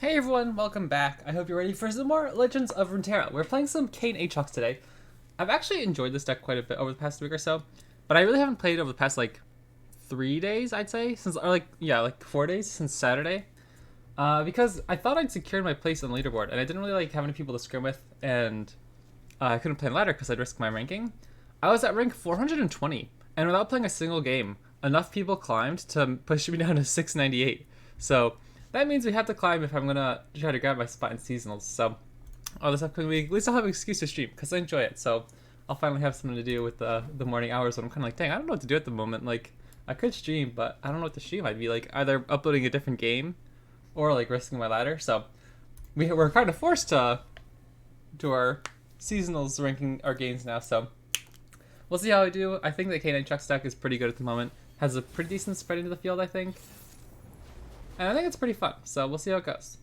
Hey everyone, welcome back. I hope you're ready for some more Legends of Runeterra. We're playing some Kayn Aatrox today. I've actually enjoyed this deck quite a bit over the past week or so, but I really haven't played over the past 3 days, I'd say, since 4 days since Saturday. Because I thought I'd secured my place on the leaderboard, and I didn't really have any people to scrim with, and I couldn't play ladder because I'd risk my ranking. I was at rank 420, and without playing a single game, enough people climbed to push me down to 698. So that means we have to climb if I'm gonna try to grab my spot in seasonals. So, this upcoming week, at least I'll have an excuse to stream because I enjoy it. So, I'll finally have something to do with the morning hours when I'm kind of like, dang, I don't know what to do at the moment. Like, I could stream, but I don't know what to stream. I'd be like either uploading a different game or like risking my ladder. So, we're kind of forced to do our seasonals ranking our games now. So, we'll see how I do. I think the Kayn Aatrox deck is pretty good at the moment. Has a pretty decent spread into the field, I think. And I think it's pretty fun, so we'll see how it goes.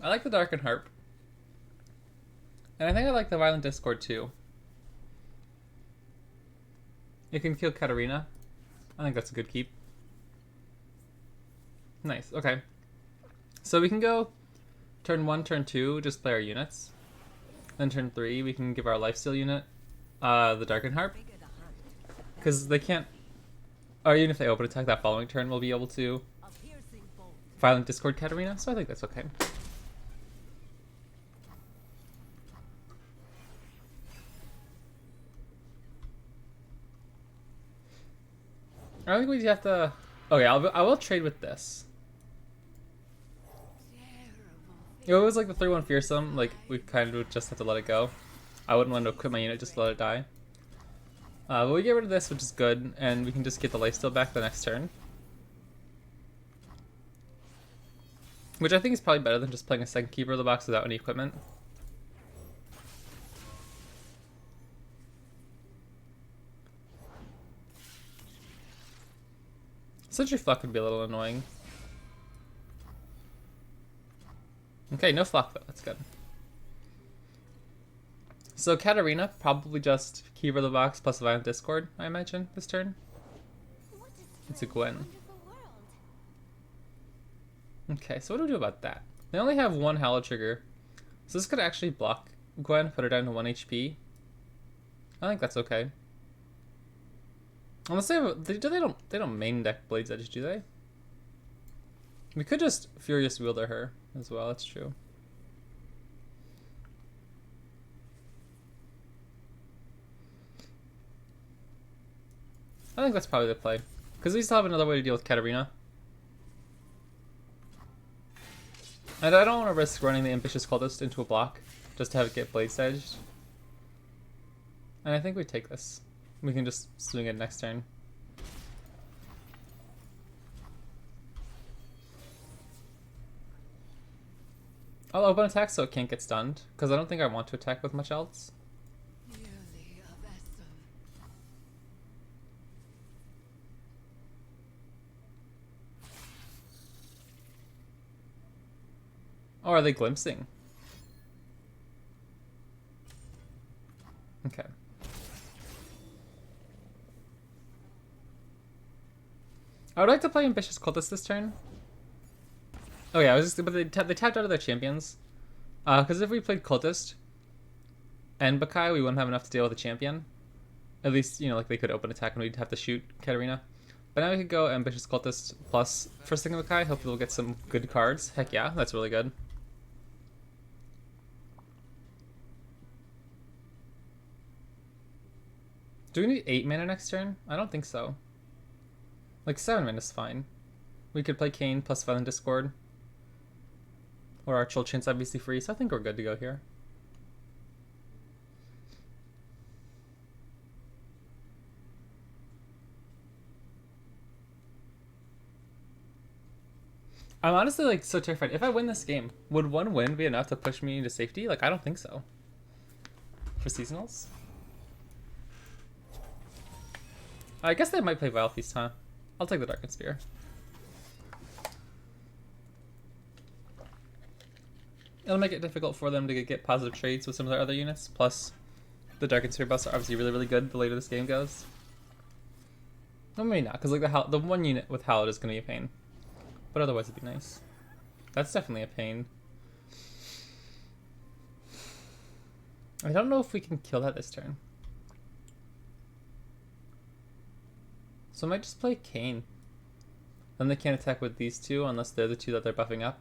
I like the Darken Harp. And I think I like the Violent Discord too. You can kill Katarina. I think that's a good keep. Nice, okay. So we can go turn 1, turn 2, just play our units. Then turn 3, we can give our lifesteal unit the Darken Harp. Because they can't... Or even if they open attack that following turn, we'll be able to Violent Discord Katarina, so I think that's okay. I think we have to... Okay, I will trade with this. It was like the 3-1 Fearsome, like we kind of just have to let it go. I wouldn't want to equip my unit just to let it die. But we get rid of this, which is good, and we can just get the lifesteal back the next turn. Which I think is probably better than just playing a second Keeper of the Box without any equipment. Sentry Flock would be a little annoying. Okay, no Flock though, that's good. So Katarina, probably just Keeper of the Box plus Violent Discord, I imagine, this turn. It's a Gwen. Okay, so what do we do about that? They only have one Hallow Trigger, so this could actually block Gwen, put her down to 1 HP. I think that's okay. Unless they have, they don't main deck Blade's Edge, do they? We could just Furious Wielder her as well, that's true. I think that's probably the play. Because we still have another way to deal with Katarina. And I don't want to risk running the Ambitious Cultist into a block, just to have it get Blade's Edged. And I think we take this. We can just swing it next turn. I'll open attack so it can't get stunned, because I don't think I want to attack with much else. Oh, are they glimpsing? Okay. I would like to play Ambitious Cultist this turn. Oh yeah, but they tapped out of their champions. Because if we played Cultist and Bakai, we wouldn't have enough to deal with a champion. At least, you know, like they could open attack and we'd have to shoot Katarina. But now we could go Ambitious Cultist plus First Thing of Bakai. Hopefully we'll get some good cards. Heck yeah, that's really good. Do we need 8 mana next turn? I don't think so. Like 7 mana is fine. We could play Kayn plus Violent Discord. Or our Chulchin's obviously free, so I think we're good to go here. I'm honestly like so terrified. If I win this game, would one win be enough to push me into safety? Like, I don't think so. For seasonals? I guess they might play Vile Feast, huh? I'll take the Darkened Spear. It'll make it difficult for them to get positive trades with some of their other units. Plus, the Darkened Spear buffs are obviously really, really good the later this game goes. No, maybe not, because like the one unit with Hallowed is gonna be a pain. But otherwise it'd be nice. That's definitely a pain. I don't know if we can kill that this turn. So I might just play Kayn. Then they can't attack with these two unless they're the two that they're buffing up.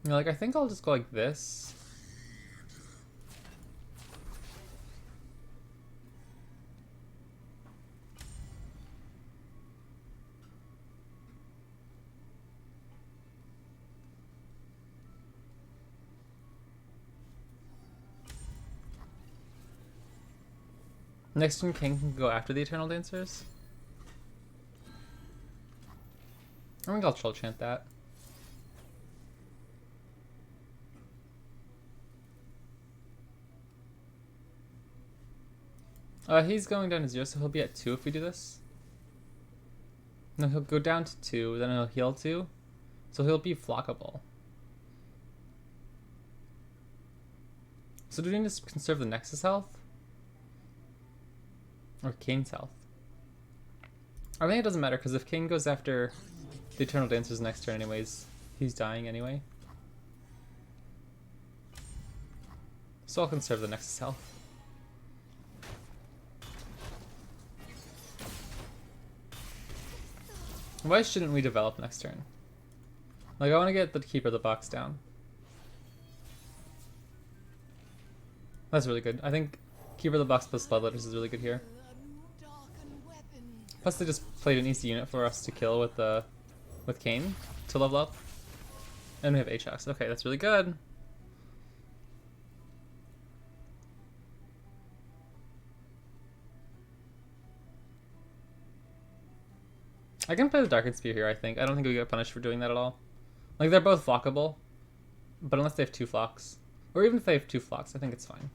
You know, like I think I'll just go like this. Next turn, King can go after the Eternal Dancers. I think I'll Troll Chant that. He's going down to 0, so he'll be at 2 if we do this. No, he'll go down to 2, then he'll heal 2. So he'll be flockable. So do we need to conserve the Nexus health? Or Kayn's health? I think it doesn't matter, because if Kayn goes after the Eternal Dancers next turn anyways, he's dying anyway. So I'll conserve the Nexus health. Why shouldn't we develop next turn? Like, I want to get the Keeper of the Box down. That's really good. I think Keeper of the Box plus Bloodletters is really good here. Plus they just played an easy unit for us to kill with Kayn to level up. And we have Aatrox. Okay, that's really good. I can play the Darkened Spear here, I think. I don't think we get punished for doing that at all. Like, they're both flockable, but unless they have 2 flocks. Or even if they have 2 flocks, I think it's fine.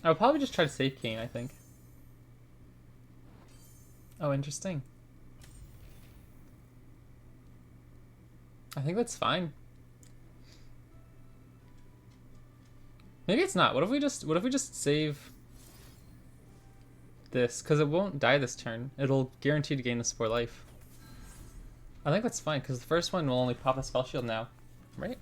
I'll probably just try to save Kayn, I think. Oh, interesting. I think that's fine. Maybe it's not. What if we just save this? Because it won't die this turn. It'll guarantee to gain the support life. I think that's fine, because the first one will only pop a spell shield now. Right?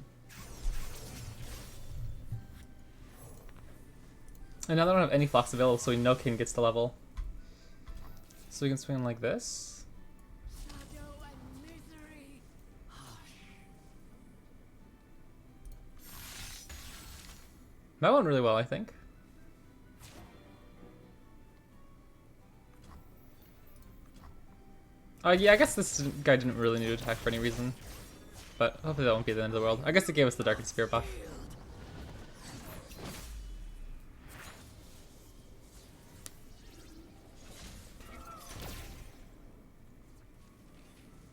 And now they don't have any flocks available, so we know Kayn gets to level. So we can swing like this. That went really well, I think. Yeah, I guess this guy didn't really need to attack for any reason. But hopefully that won't be the end of the world. I guess it gave us the Darkened Spear buff.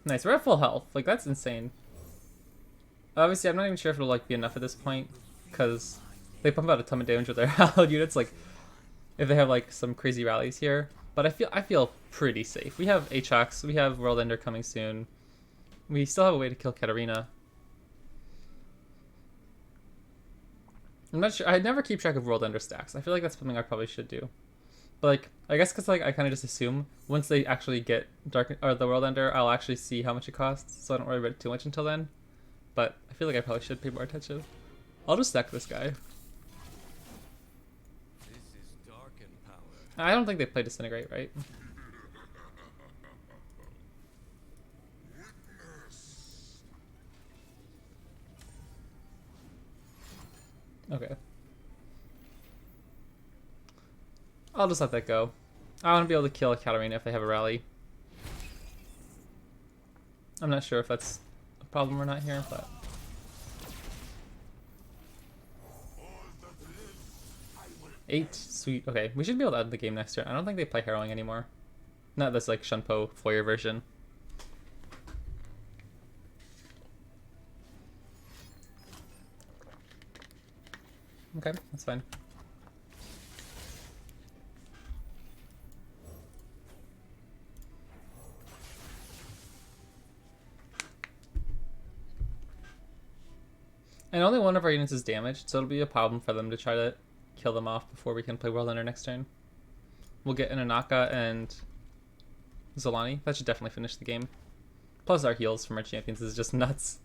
Nice, we're at full health. Like, that's insane. Obviously, I'm not even sure if it'll like be enough at this point, because they pump out a ton of damage with their hallowed units, like, if they have like some crazy rallies here. But I feel pretty safe. We have Aatrox, we have World Ender coming soon. We still have a way to kill Katarina. I'm not sure. I never keep track of World Ender stacks. I feel like that's something I probably should do. But like, I guess because like I kind of just assume once they actually get the World Ender, I'll actually see how much it costs, so I don't worry about it too much until then. But I feel like I probably should pay more attention. I'll just stack this guy. I don't think they play Disintegrate, right? Okay. I'll just let that go. I want to be able to kill a Katarina if they have a rally. I'm not sure if that's a problem or not here, but... Eight, sweet. Okay, we should be able to end the game next turn. I don't think they play Harrowing anymore. Not this like Shunpo foyer version. Okay, that's fine. And only one of our units is damaged, so it'll be a problem for them to try to kill them off before we can play World Ender next turn. We'll get Inanaka and Zolani. That should definitely finish the game. Plus our heals from our champions is just nuts.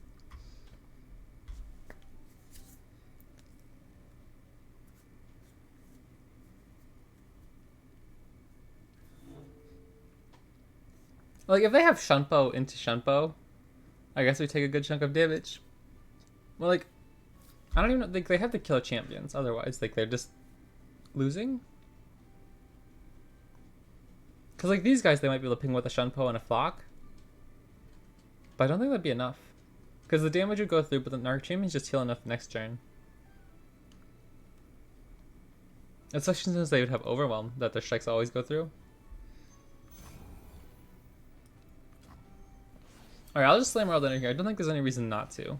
Like, if they have Shunpo into Shunpo, I guess we take a good chunk of damage. Well, like, I don't even think they have to kill champions. Otherwise, like, they're just losing. Because, like, these guys, they might be able to ping with a Shunpo and a Flock. But I don't think that'd be enough. Because the damage would go through, but then our champions just heal enough next turn. Especially since they would have Overwhelm that their strikes always go through. Alright, I'll just slam World Ender here. I don't think there's any reason not to.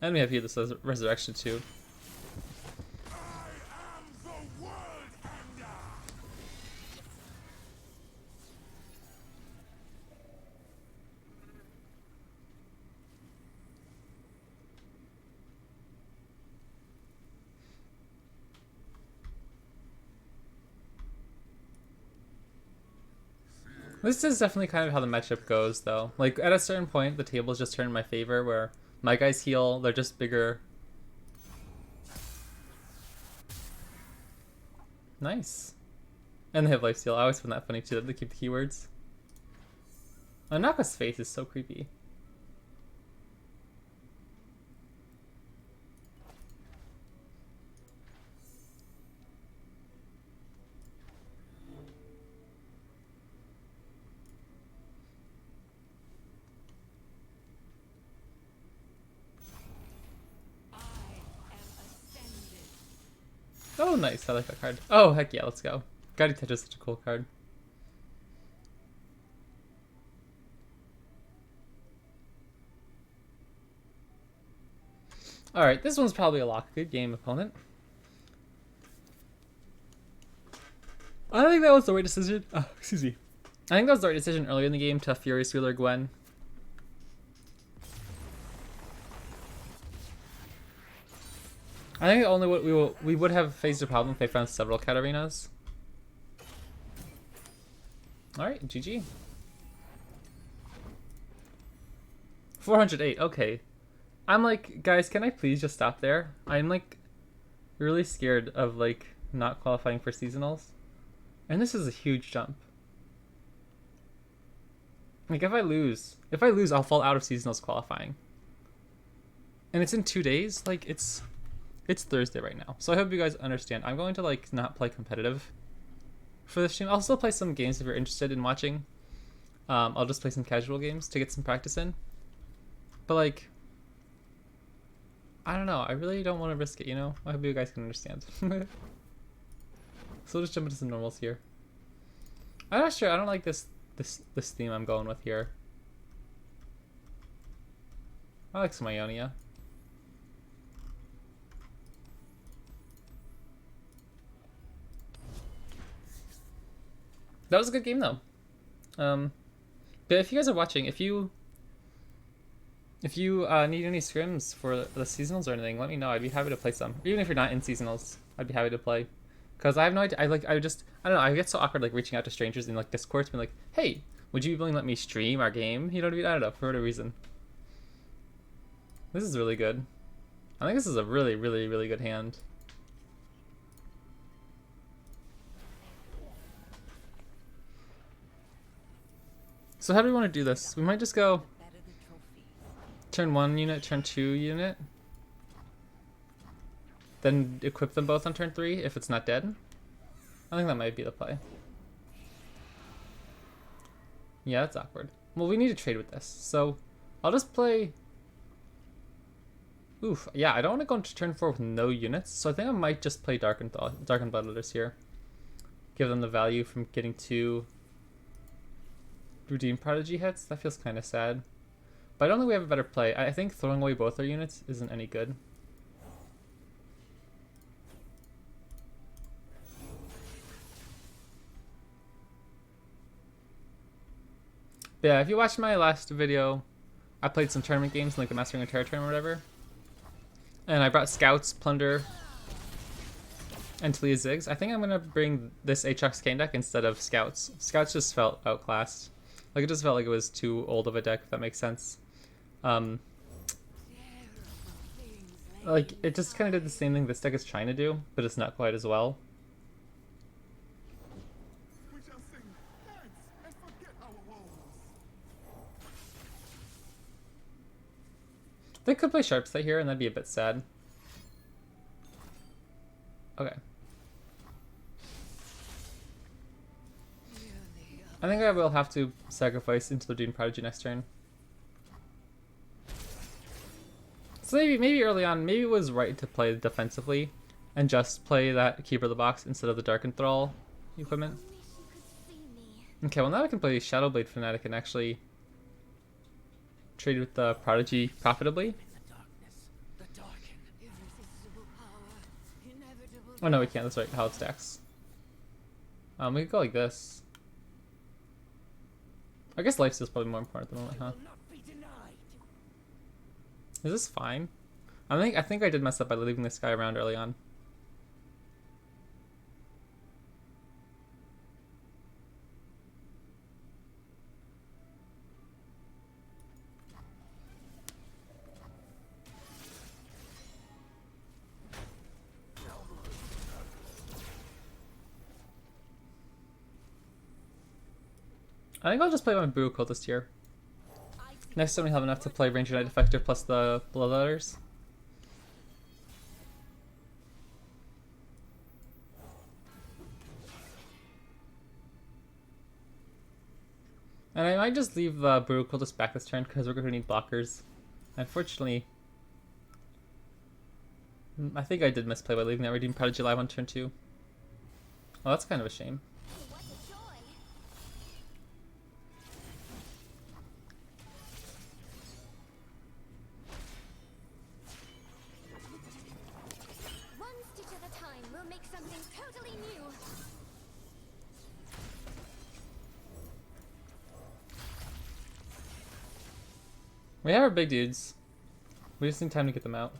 And we have here this as Resurrection too. This is definitely kind of how the matchup goes, though. Like, at a certain point, the tables just turn in my favor, where my guys heal, they're just bigger. Nice. And they have lifesteal. I always find that funny, too, that they keep the keywords. Anaka's face is so creepy. Oh, nice. I like that card. Oh, heck yeah, let's go. Guiding Touch is such a cool card. Alright, this one's probably a lock. Good game, opponent. I think that was the right decision. Oh, excuse me. I think that was the right decision earlier in the game to Furious Wheeler Gwen. I think only what we would have faced a problem if they found several Katarinas. Alright, GG. 408, okay. I'm like, guys, can I please just stop there? I'm like really scared of like not qualifying for seasonals. And this is a huge jump. Like if I lose, I'll fall out of seasonals qualifying. And it's in 2 days, like it's Thursday right now. So I hope you guys understand. I'm going to like not play competitive for this stream. I'll still play some games if you're interested in watching. I'll just play some casual games to get some practice in. But like, I don't know. I really don't want to risk it, you know? I hope you guys can understand. So we'll just jump into some normals here. I'm not sure. I don't like this theme I'm going with here. I like some Ionia. That was a good game though. But if you guys are watching, if you need any scrims for the seasonals or anything, let me know. I'd be happy to play some. Even if you're not in seasonals, I'd be happy to play. Cause I have no idea. I don't know. I get so awkward like reaching out to strangers in like Discord, being like, "Hey, would you be willing to let me stream our game?" You know what I mean? I don't know, for whatever reason. This is really good. I think this is a really, really, really good hand. So how do we want to do this? We might just go turn 1 unit, turn 2 unit. Then equip them both on turn 3 if it's not dead. I think that might be the play. Yeah, that's awkward. Well, we need to trade with this. So I'll just play... Oof, yeah, I don't want to go into turn 4 with no units. So I think I might just play Darkened Bloodletters here. Give them the value from getting 2 Redeem Prodigy hits. That feels kind of sad. But I don't think we have a better play. I think throwing away both our units isn't any good. But yeah, if you watched my last video, I played some tournament games like the Mastering Runeterra tournament or whatever. And I brought Scouts, Plunder, and Talia Ziggs. I think I'm gonna bring this Aatrox Kayn deck instead of Scouts. Scouts just felt outclassed. Like, it just felt like it was too old of a deck, if that makes sense. Like, it just kind of did the same thing this deck is trying to do, but it's not quite as well. They could play Sharp Sight here, and that'd be a bit sad. Okay. I think I will have to sacrifice into the Jhin Prodigy next turn. So maybe early on, maybe it was right to play defensively and just play that Keeper of the Box instead of the Dark Enthrall equipment. Okay, well now I can play Shadowblade Fanatic and actually trade with the Prodigy profitably. Oh no, we can't. That's right. How it stacks. We could go like this. I guess lifesteal is probably more important at the moment, huh? Is this fine? I think I did mess up by leaving this guy around early on. I think I'll just play my Boo Cultist here. Next time we have enough to play Ranger Knight Defector plus the Bloodletters. And I might just leave the Boo Cultist back this turn because we're going to need blockers. Unfortunately, I think I did misplay by leaving that Redeemed Prodigy live on turn 2. Well, that's kind of a shame. We have our big dudes. We just need time to get them out.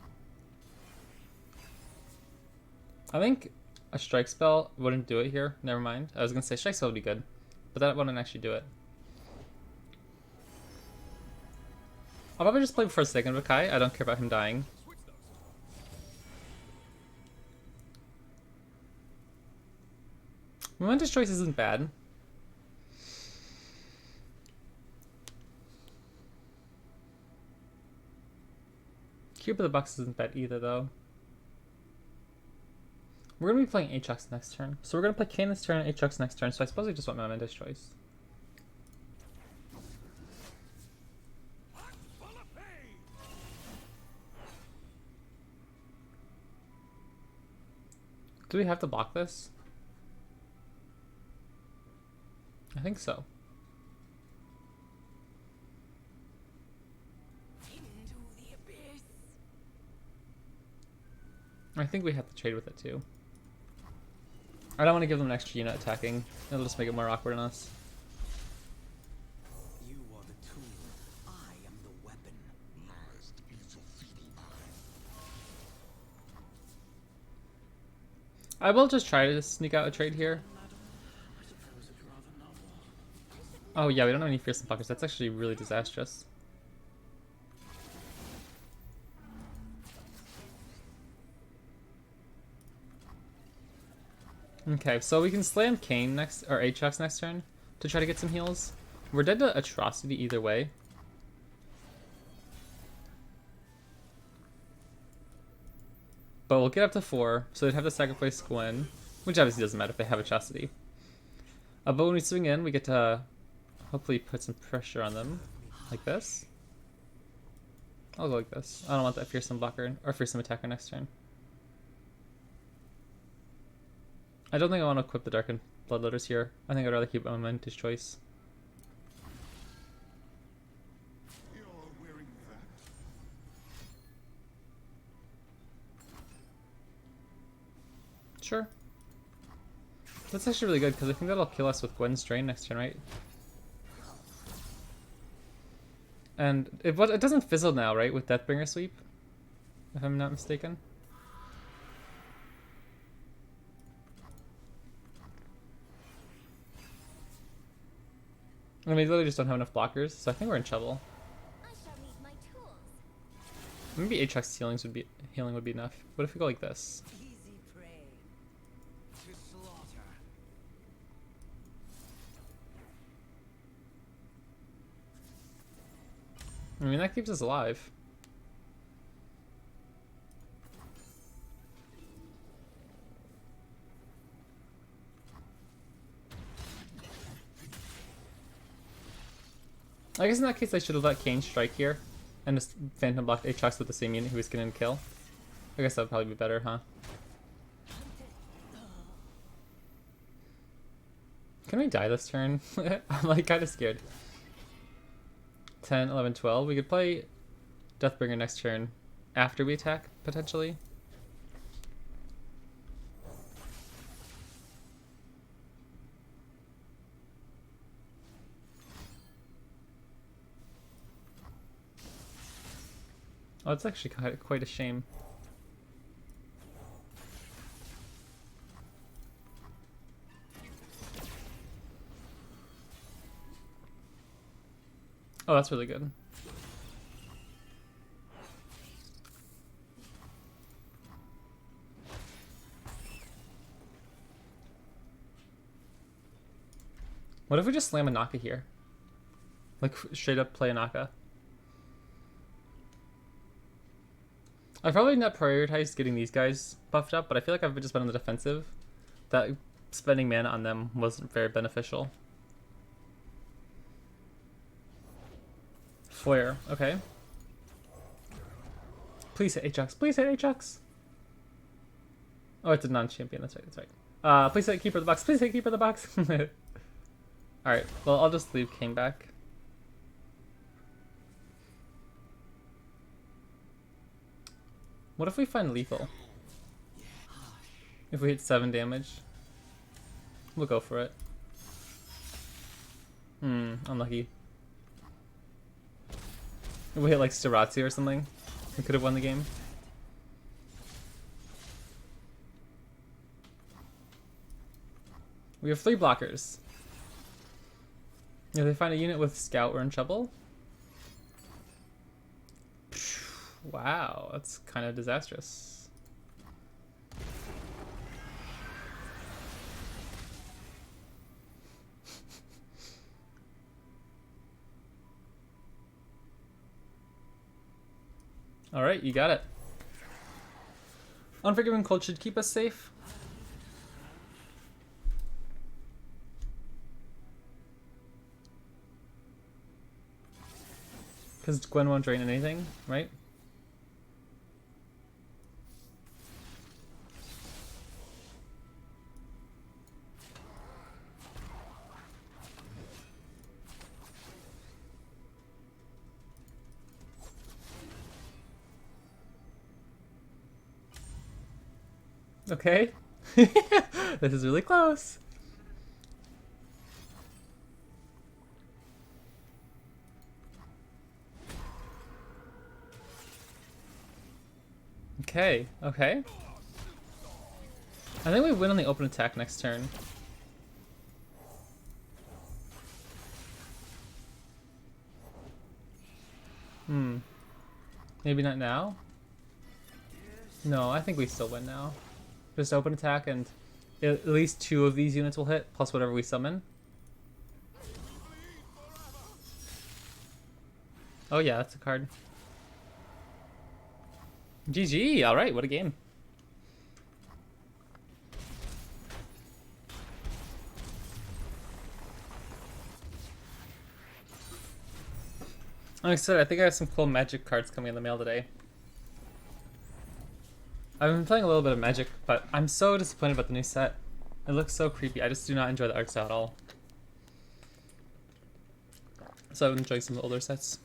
I think a strike spell wouldn't do it here. Never mind. I was gonna say strike spell would be good, but that wouldn't actually do it. I'll probably just play for a second with Kai. I don't care about him dying. Momentous Choice isn't bad. Cube of the Box isn't bad either, though. We're going to be playing Aatrox next turn. So we're going to play Kayn this turn and Aatrox next turn, so I suppose I just want Momentous Choice. Do we have to block this? I think so. I think we have to trade with it too. I don't want to give them an extra unit attacking. It'll just make it more awkward on us. You are the tool. I am the weapon. I will just try to sneak out a trade here. Oh yeah, we don't have any Fearsome Fuckers. That's actually really disastrous. Okay, so we can slam Kayn next, or Aatrox next turn to try to get some heals. We're dead to Atrocity either way. But we'll get up to 4, so they'd have to sacrifice Gwen, which obviously doesn't matter if they have Atrocity. But when we swing in, we get to hopefully put some pressure on them, like this. I'll go like this. I don't want that Fearsome Blocker, or Fearsome Attacker next turn. I don't think I want to equip the Dark and Bloodletters here. I think I'd rather keep Momentous Choice. Sure. That's actually really good because I think that'll kill us with Gwen's Drain next turn, right? And it doesn't fizzle now, right, with Deathbringer Sweep? if I'm not mistaken. And we literally just don't have enough blockers, so I think we're in trouble. I shall need my tools. Maybe Aatrox healing would be enough. What if we go like this? Easy prey to slaughter. I mean, that keeps us alive. I guess in that case I should have let Kayn strike here and just phantom blocked Aatrox with the same unit he was getting to kill. I guess that would probably be better, huh? Can we die this turn? I'm like kind of scared. 10, 11, 12. We could play Deathbringer next turn after we attack, potentially. Oh, it's actually quite a shame. Oh, that's really good. What if we just slam a Naka here? Like, straight up play a Naka. I probably not prioritized getting these guys buffed up, but I feel like I've just been on the defensive. That spending mana on them wasn't very beneficial. Flare, okay. Please hit Aatrox, please hit Aatrox! Oh, it's a non-champion, that's right, that's right. Please hit Keeper of the Box, please hit Keeper of the Box! Alright, well, I'll just leave Kayn back. What if we find lethal? If we hit 7 damage? We'll go for it. Unlucky. If we hit like Starazzi or something, we could have won the game. We have 3 blockers. If they find a unit with Scout, we're in trouble. Wow, that's kind of disastrous. Alright, you got it. Unforgiving Cold should keep us safe. Because Gwen won't drain anything, right? Okay. This is really close. Okay, okay. I think we win on the open attack next turn. Maybe not now? No, I think we still win now. Just open attack and at least 2 of these units will hit, plus whatever we summon. Oh yeah, that's a card. GG, alright, what a game. I'm excited, I think I have some cool magic cards coming in the mail today. I've been playing a little bit of Magic, but I'm so disappointed about the new set. It looks so creepy. I just do not enjoy the art style at all. So I've been enjoying some of the older sets.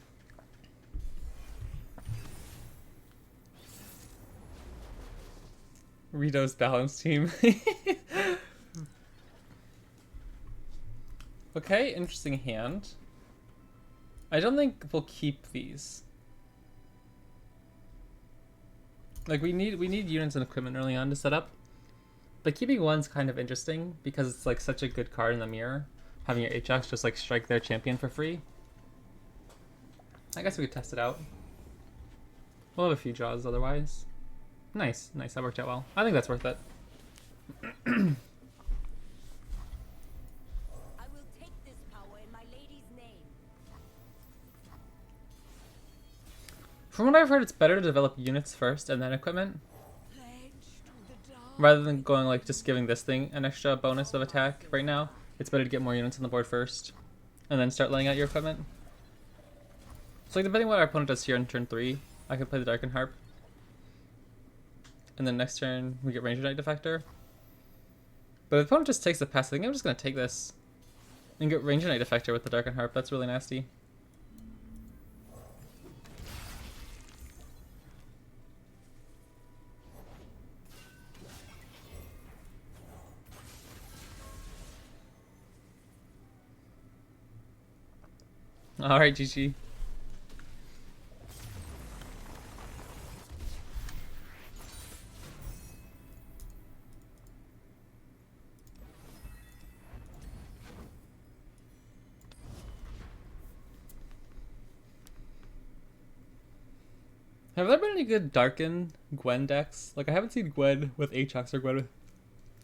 Rito's balance team. Okay, interesting hand. I don't think we'll keep these. Like we need units and equipment early on to set up. But keeping one's kind of interesting because it's like such a good card in the mirror. Having your Aatrox just like strike their champion for free. I guess we could test it out. We'll have a few draws otherwise. Nice, nice, that worked out well. I think that's worth it. I will take this power in my lady's name. From what I've heard, it's better to develop units first and then equipment. Rather than going like just giving this thing an extra bonus of attack right now. It's better to get more units on the board first. And then start laying out your equipment. So like depending on what our opponent does here in turn 3, I can play the Darken Harp. And then next turn we get Ranger Knight Defector. But if the opponent just takes the pass, I think I'm just gonna take this. And get Ranger Knight Defector with the Darken Harp. That's really nasty. Alright, GG. Have there been any good Darken Gwen decks? Like, I haven't seen Gwen with Aatrox or Gwen with...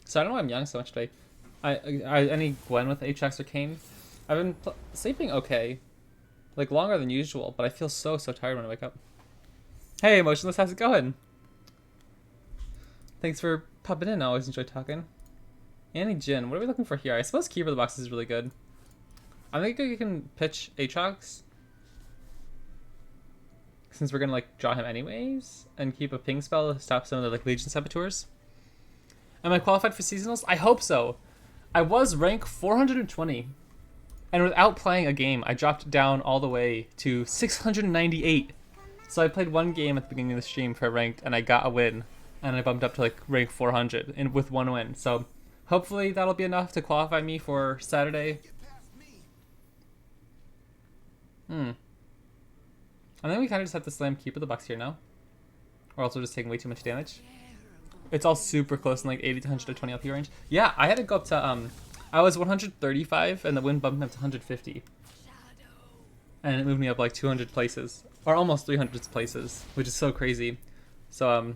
So I don't know why I'm yelling so much today. Any Gwen with Aatrox or Kayn? I've been sleeping okay. Like, longer than usual, but I feel so tired when I wake up. Hey, Emotionless, how's it going? Thanks for popping in. I always enjoy talking. Annie Jhin, what are we looking for here? I suppose Keeper of the Box is really good. I think you can pitch Aatrox. Since we're gonna like draw him anyways, and keep a ping spell to stop some of the like Legion Saboteurs. Am I qualified for seasonals? I hope so. I was rank 420, and without playing a game, I dropped down all the way to 698. So I played one game at the beginning of the stream for ranked, and I got a win, and I bumped up to like rank 400 and with one win. So hopefully that'll be enough to qualify me for Saturday. I think we kind of just have to slam Keeper the Box here now. Or else we're just taking way too much damage. It's all super close in like 80 to 120 LP range. Yeah, I had to go up to, I was 135 and the wind bumped me up to 150. And it moved me up like 200 places. Or almost 300 places, which is so crazy. So,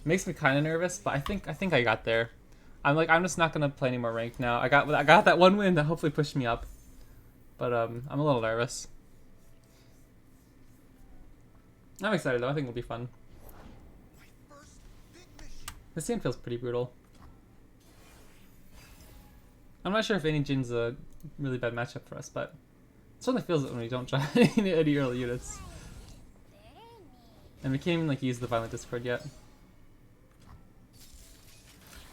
makes me kind of nervous, but I think I got there. I'm just not going to play any more ranked now. I got that one win that hopefully pushed me up. But, I'm a little nervous. I'm excited though, I think it'll be fun. This game feels pretty brutal. I'm not sure if any Jhin's a really bad matchup for us, but it certainly feels it when we don't try any early units. And we can't even like use the Violent Discord yet.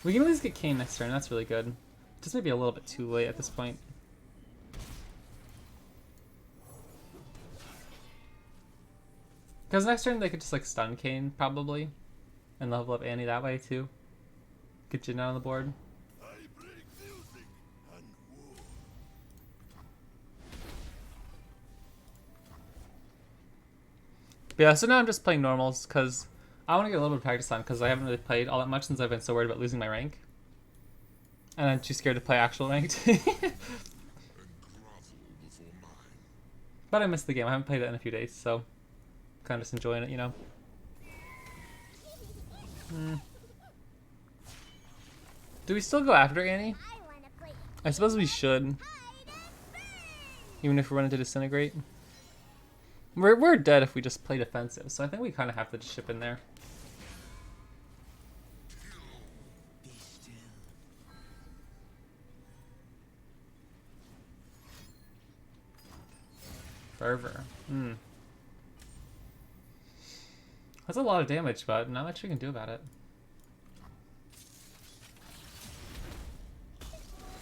We can at least get Kayn next turn, that's really good. Just maybe a little bit too late at this point. Because next turn they could just like stun Kayn probably, and level up Annie that way too. Get Jhin out on the board. But yeah, so now I'm just playing normals because I want to get a little bit of practice on because I haven't really played all that much since I've been so worried about losing my rank. And I'm too scared to play actual ranked. But I missed the game. I haven't played it in a few days, so kind of just enjoying it, you know. Do we still go after Annie? I suppose we should. Even if we run into Disintegrate. We're dead if we just play defensive, so I think we kind of have to just ship in there. Fervor. That's a lot of damage, but not much we can do about it.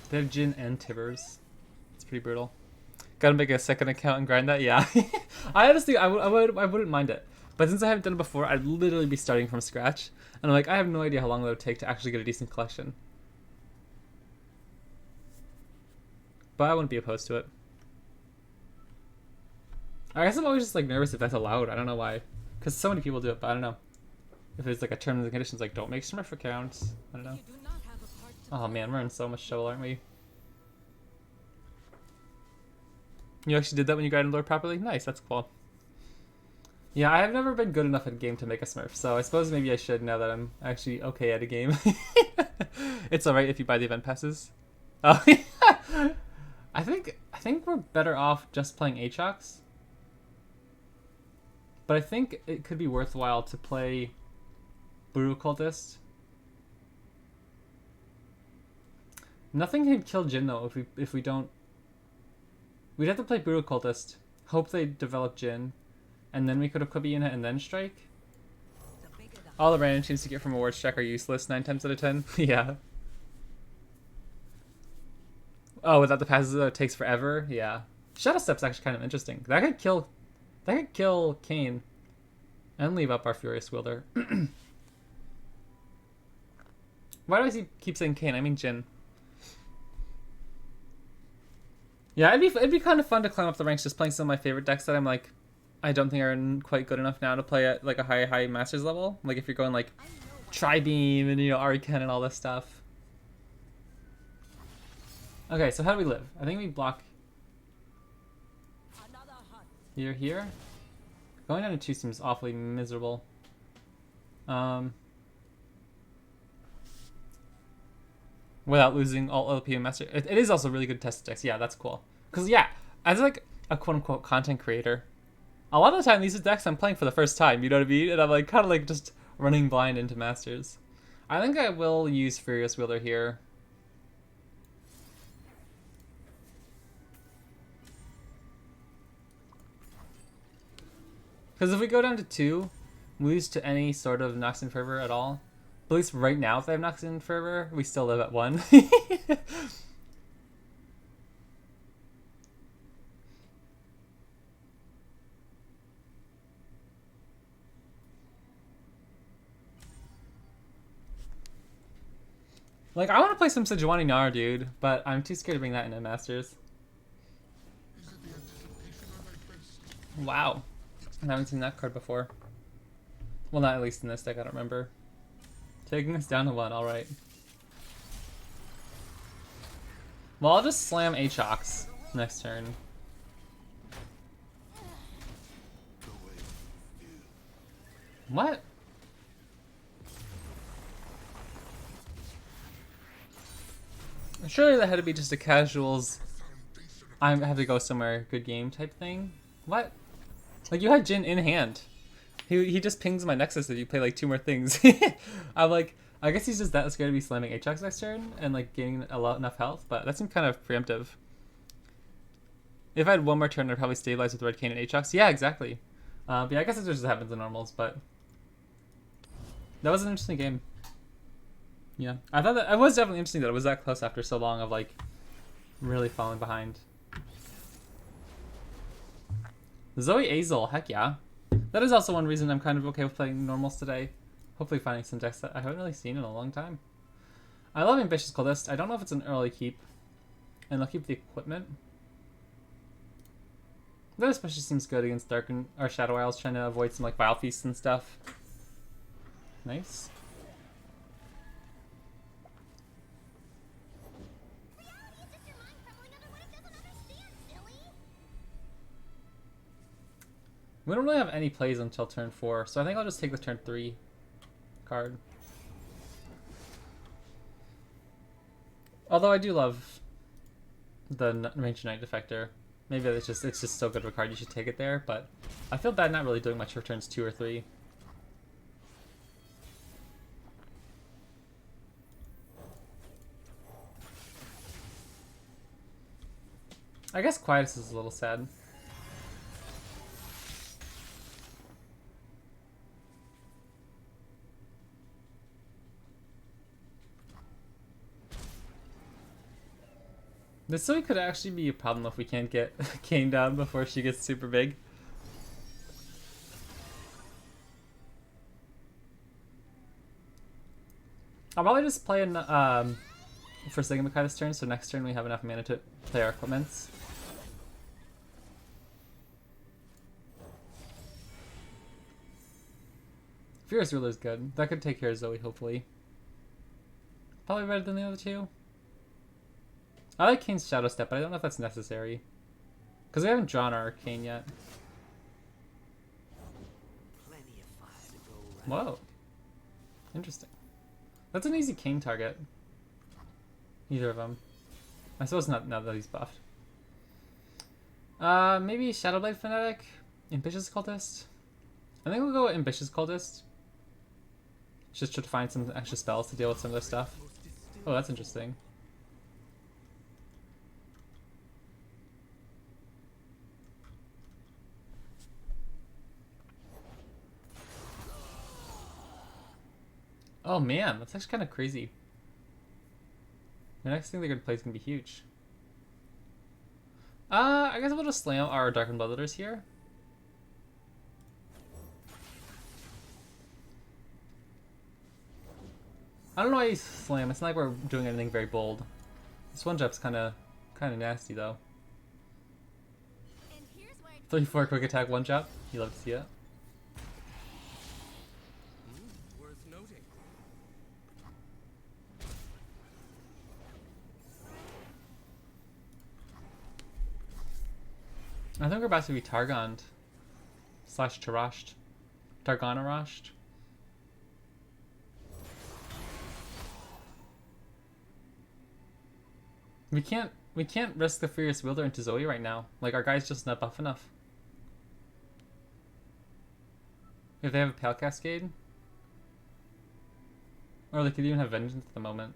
They have Jhin and Tibbers. It's pretty brutal. Gotta make a second account and grind that? Yeah. I honestly, I wouldn't mind it. But since I haven't done it before, I'd literally be starting from scratch. And I'm like, I have no idea how long it would take to actually get a decent collection. But I wouldn't be opposed to it. I guess I'm always just like nervous if that's allowed. I don't know why. Because so many people do it, but I don't know. if there's like a terms and conditions like don't make Smurf accounts. I don't know. You do not have a part to Oh man, we're in so much trouble, aren't we? You actually did that when you guided Lord properly? Nice, that's cool. Yeah, I have never been good enough at a game to make a Smurf, so I suppose maybe I should now that I'm actually okay at a game. It's alright if you buy the event passes. Oh, yeah. I think we're better off just playing Aatrox. But I think it could be worthwhile to play Blue Cultist. Nothing can kill Jhin though if we don't. We'd have to play Blue Cultist, hope they develop Jhin, and then we could equip a unit and then strike. All the random changes you get from awards check are useless 9 times out of 10. Yeah. Oh, without the passes though, it takes forever. Yeah. Shadow Step's actually kind of interesting. That could kill Kayn and leave up our Furious Wielder. Why do I keep saying Kayn? I mean Jhin. Yeah, it'd be kind of fun to climb up the ranks just playing some of my favorite decks that I'm like, I don't think are quite good enough now to play at like a high Masters level. Like if you're going like Tri-Beam and Ariken and all this stuff. Okay, so how do we live? I think we block here. Going down to 2 seems awfully miserable. Without losing all LP and Master. It is also really good test decks. Yeah, that's cool. Because, yeah, as like a quote-unquote content creator, a lot of the time these are decks I'm playing for the first time, you know what I mean? And I'm like kind of like just running blind into Masters. I think I will use Furious Wielder here. Because if we go down to 2, lose to any sort of Noxian Fervor at all, at least right now if they have Noxian Fervor, we still live at 1. Like, I want to play some Sejuani Nar, dude, but I'm too scared to bring that into Masters. Wow. I haven't seen that card before. Well, not at least in this deck, I don't remember. Taking us down to 1, alright. Well, I'll just slam Aatrox next turn. What? Surely that had to be just a casuals, I have to go somewhere, good game type thing. What? Like, you had Jhin in hand. He just pings my Nexus if you play like 2 more things. I'm like, I guess he's just that scared to be slamming Aatrox next turn and like gaining enough health, but that seemed kind of preemptive. If I had 1 more turn, I'd probably stabilize with Red Kayn and Aatrox. Yeah, exactly. But yeah, I guess it just happens in normals, but that was an interesting game. Yeah, I thought that it was definitely interesting that it was that close after so long of like really falling behind. Zoe Azel, heck yeah. That is also one reason I'm kind of okay with playing normals today. Hopefully finding some decks that I haven't really seen in a long time. I love Ambitious Coldest. I don't know if it's an early keep. And I'll keep the equipment. That especially seems good against or Shadow Isles, trying to avoid some like Vile Feasts and stuff. Nice. We don't really have any plays until turn 4, so I think I'll just take the turn 3 card. Although I do love the Ranger Knight Defector. Maybe it's just so good of a card you should take it there, but I feel bad not really doing much for turns 2 or 3. I guess Quietus is a little sad. This Zoe could actually be a problem if we can't get Kayn down before she gets super big. I'll probably just play in for Sigma this turn, so next turn we have enough mana to play our equipments. Fierce Ruler is good. That could take care of Zoe, hopefully. Probably better than the other two. I like Kayn's Shadow Step, but I don't know if that's necessary. Because we haven't drawn our Kayn yet. Whoa. Interesting. That's an easy Kayn target. Either of them. I suppose not now that he's buffed. Maybe Shadowblade Fanatic? Ambitious Cultist? I think we'll go with Ambitious Cultist. Just to find some extra spells to deal with some of this stuff. Oh, that's interesting. Oh man, that's actually kind of crazy. The next thing they're gonna play is gonna be huge. I guess we'll just slam our Darkened Bloodletters here. I don't know why you slam. It's not like we're doing anything very bold. This one drop's kind of nasty though. 3-4 quick attack one drop. You love to see it. Worth noting. I think we're about to be Targoned / Tarashed. Targonarashed. We can't risk the Furious Wielder into Zoe right now. Like, our guy's just not buff enough. If they have a Pale Cascade. Or they could even have Vengeance at the moment.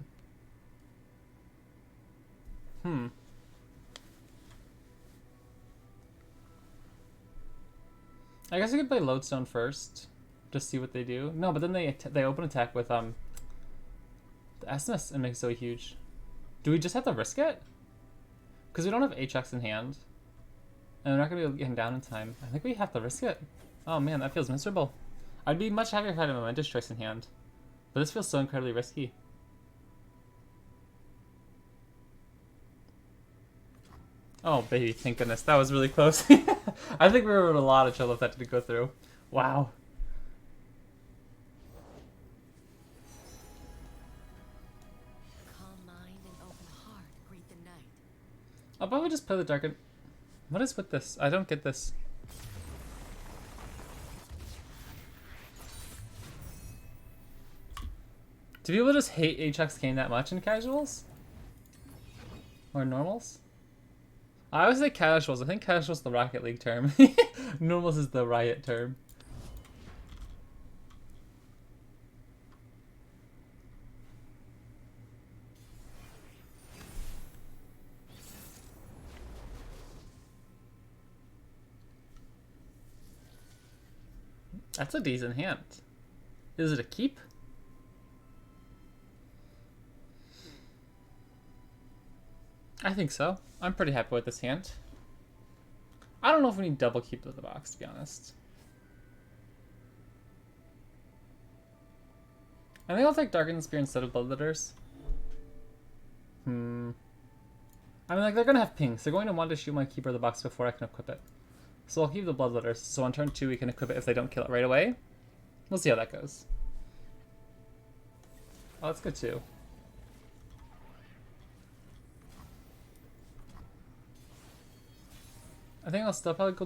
I guess we could play Lodestone first. Just see what they do. No, but then they open attack with the SMS and make Zoe huge. Do we just have to risk it? Because we don't have Aatrox in hand. And we're not going to be able to get him down in time. I think we have to risk it. Oh man, that feels miserable. I'd be much happier if I had a Momentous Choice in hand. But this feels so incredibly risky. Oh baby, thank goodness. That was really close. I think we were in a lot of trouble if that didn't go through. Wow. I'll probably just play the Darkened... What is with this? I don't get this. Do people just hate Aatrox Kayn that much in casuals? Or normals? I always say casuals. I think casuals is the Rocket League term. Normals is the Riot term. That's a decent hand. Is it a keep? I think so. I'm pretty happy with this hand. I don't know if we need double keep with the box, to be honest. I think I'll take Darkened Spear instead of Bloodletters. I mean, like, they're gonna have pings. They're going to want to shoot my keeper of the box before I can equip it. So I'll keep the Bloodletters, so on turn 2 we can equip it if they don't kill it right away. We'll see how that goes. Oh, that's good too. I think I'll still probably go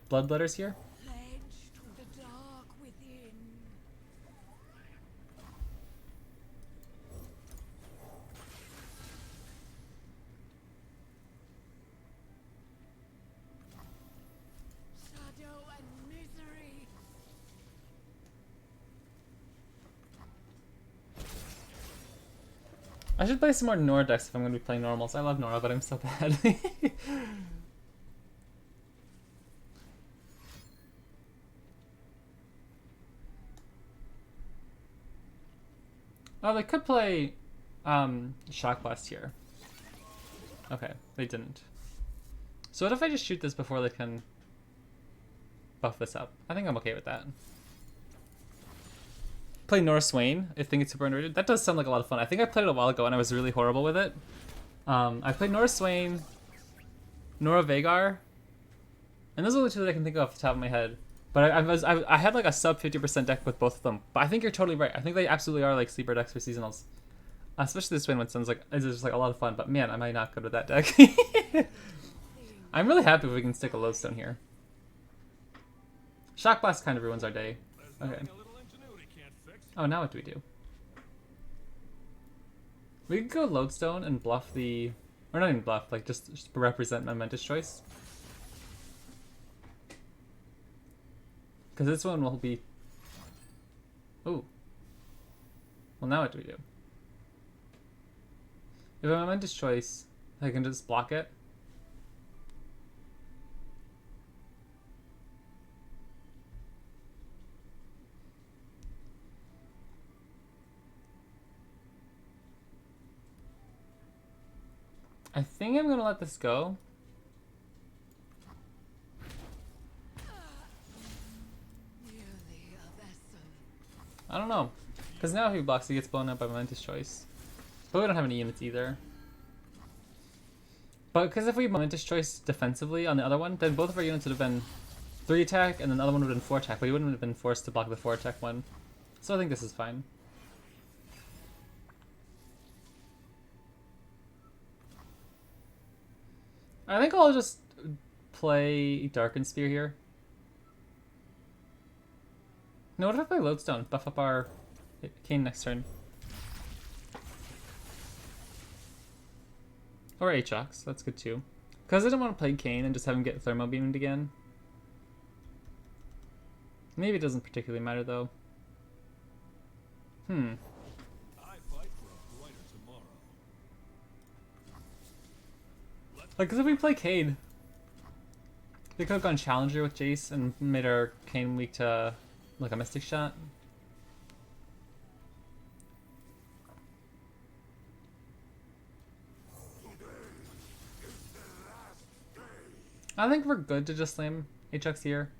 Bloodletters here. Pledge to the dark within. Shadow and misery. I should play some more Nora decks if I'm going to be playing normals. I love Nora, but I'm so bad. Oh, they could play Shock Blast here. Okay, they didn't. So what if I just shoot this before they can buff this up? I think I'm okay with that. Play Nora Swain. I think it's super underrated. That does sound like a lot of fun. I think I played it a while ago and I was really horrible with it. I played Nora Swain, Nora Vagar, and those are the two that I can think of off the top of my head. But I had like a sub 50% deck with both of them. But I think you're totally right. I think they absolutely are like sleeper decks for seasonals. Especially this one sounds like it's just like a lot of fun. But man, I might not go to that deck. I'm really happy if we can stick a lodestone here. Shock Blast kind of ruins our day. Okay. Oh, now what do we do? We could go lodestone and bluff the, or not even bluff, like just represent momentous choice. Because this one will be... Ooh. Well, now what do we do? If a momentous choice, I can just block it. I think I'm gonna let this go. I don't know. Because now if he blocks, he gets blown up by momentous choice. But we don't have any units either. But because if we momentous choice defensively on the other one, then both of our units would have been 3 attack, and then the other one would have been 4 attack, but he wouldn't have been forced to block the 4 attack one. So I think this is fine. I think I'll just play Darken Spear here. No, what if I play Lodestone? Buff up our Kayn next turn. Or Aatrox, that's good too. Because I didn't want to play Kayn and just have him get Thermo Beamed again. Maybe it doesn't particularly matter though. I fight for a brighter tomorrow. Like, because if we play Kayn, they could have gone Challenger with Jace and made our Kayn weak to like a Mystic Shot. I think we're good to just slam Aatrox here.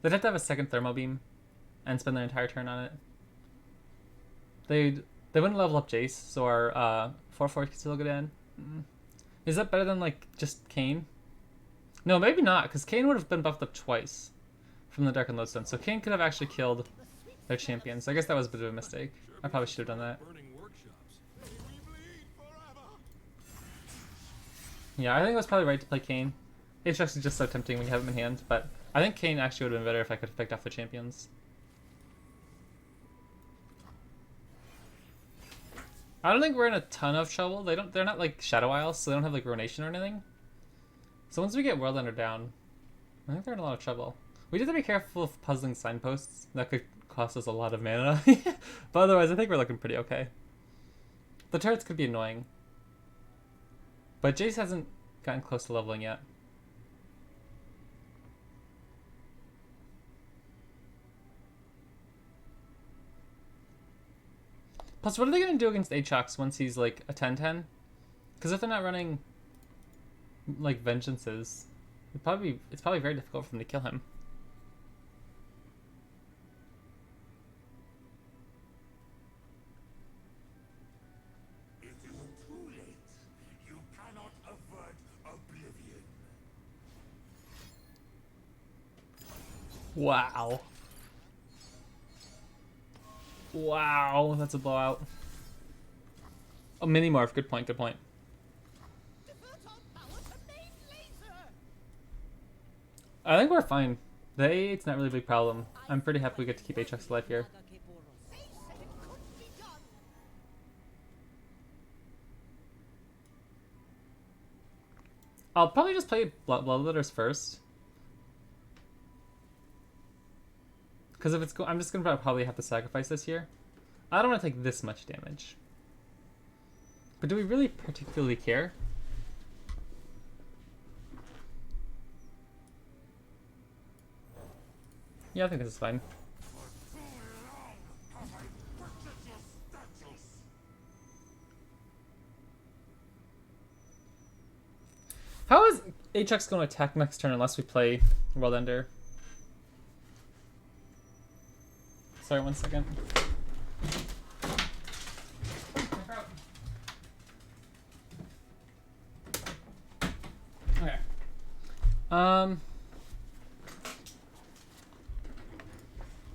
They'd have to have a second Thermal Beam and spend their entire turn on it. They wouldn't level up Jace, so our 4/4 could still go down. Is that better than like just Kayn? No, maybe not, because Kayn would have been buffed up twice from the Dark and Lodestone. So Kayn could have actually killed their champions. I guess that was a bit of a mistake. I probably should have done that. Yeah, I think it was probably right to play Kayn. Aatrox is just so tempting when you have him in hand, but I think Kayn actually would have been better if I could have picked off the champions. I don't think we're in a ton of trouble. They're not like Shadow Isles, so they don't have like Ruination or anything. So once we get World Ender down, I think they're in a lot of trouble. We did have to be careful of puzzling signposts. That could cost us a lot of mana. But otherwise, I think we're looking pretty okay. The turrets could be annoying. But Jace hasn't gotten close to leveling yet. Plus, what are they going to do against Aatrox once he's like a 10/10? Because if they're not running like vengeances, it's probably very difficult for them to kill him. It is too late. You cannot avert oblivion. Wow. Wow, that's a blowout. Oh, mini morph. Good point. Good point. I think we're fine. It's not really a big problem. I'm pretty happy we get to keep Aatrox alive here. I'll probably just play Bloodletters first. Because if it's I'm just gonna probably have to sacrifice this here. I don't want to take this much damage. But do we really particularly care? Yeah, I think this is fine. How is Aatrox going to attack next turn unless we play World Ender? Sorry, 1 second. Okay.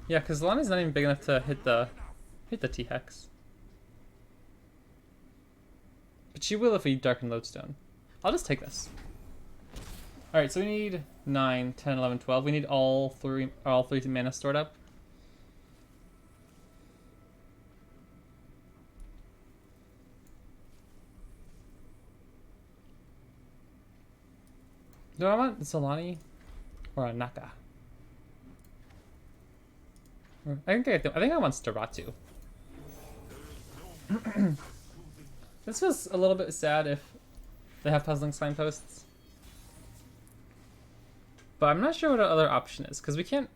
Yeah, because Lana's not even big enough to hit the T-Hex. But she will if we darken Lodestone. I'll just take this. Alright, so we need 9, 10, 11, 12. We need all three mana stored up. Do I want Solani or a Naka? I think I want Staratu. This was a little bit sad if they have puzzling signposts. But I'm not sure what our other option is, because we can't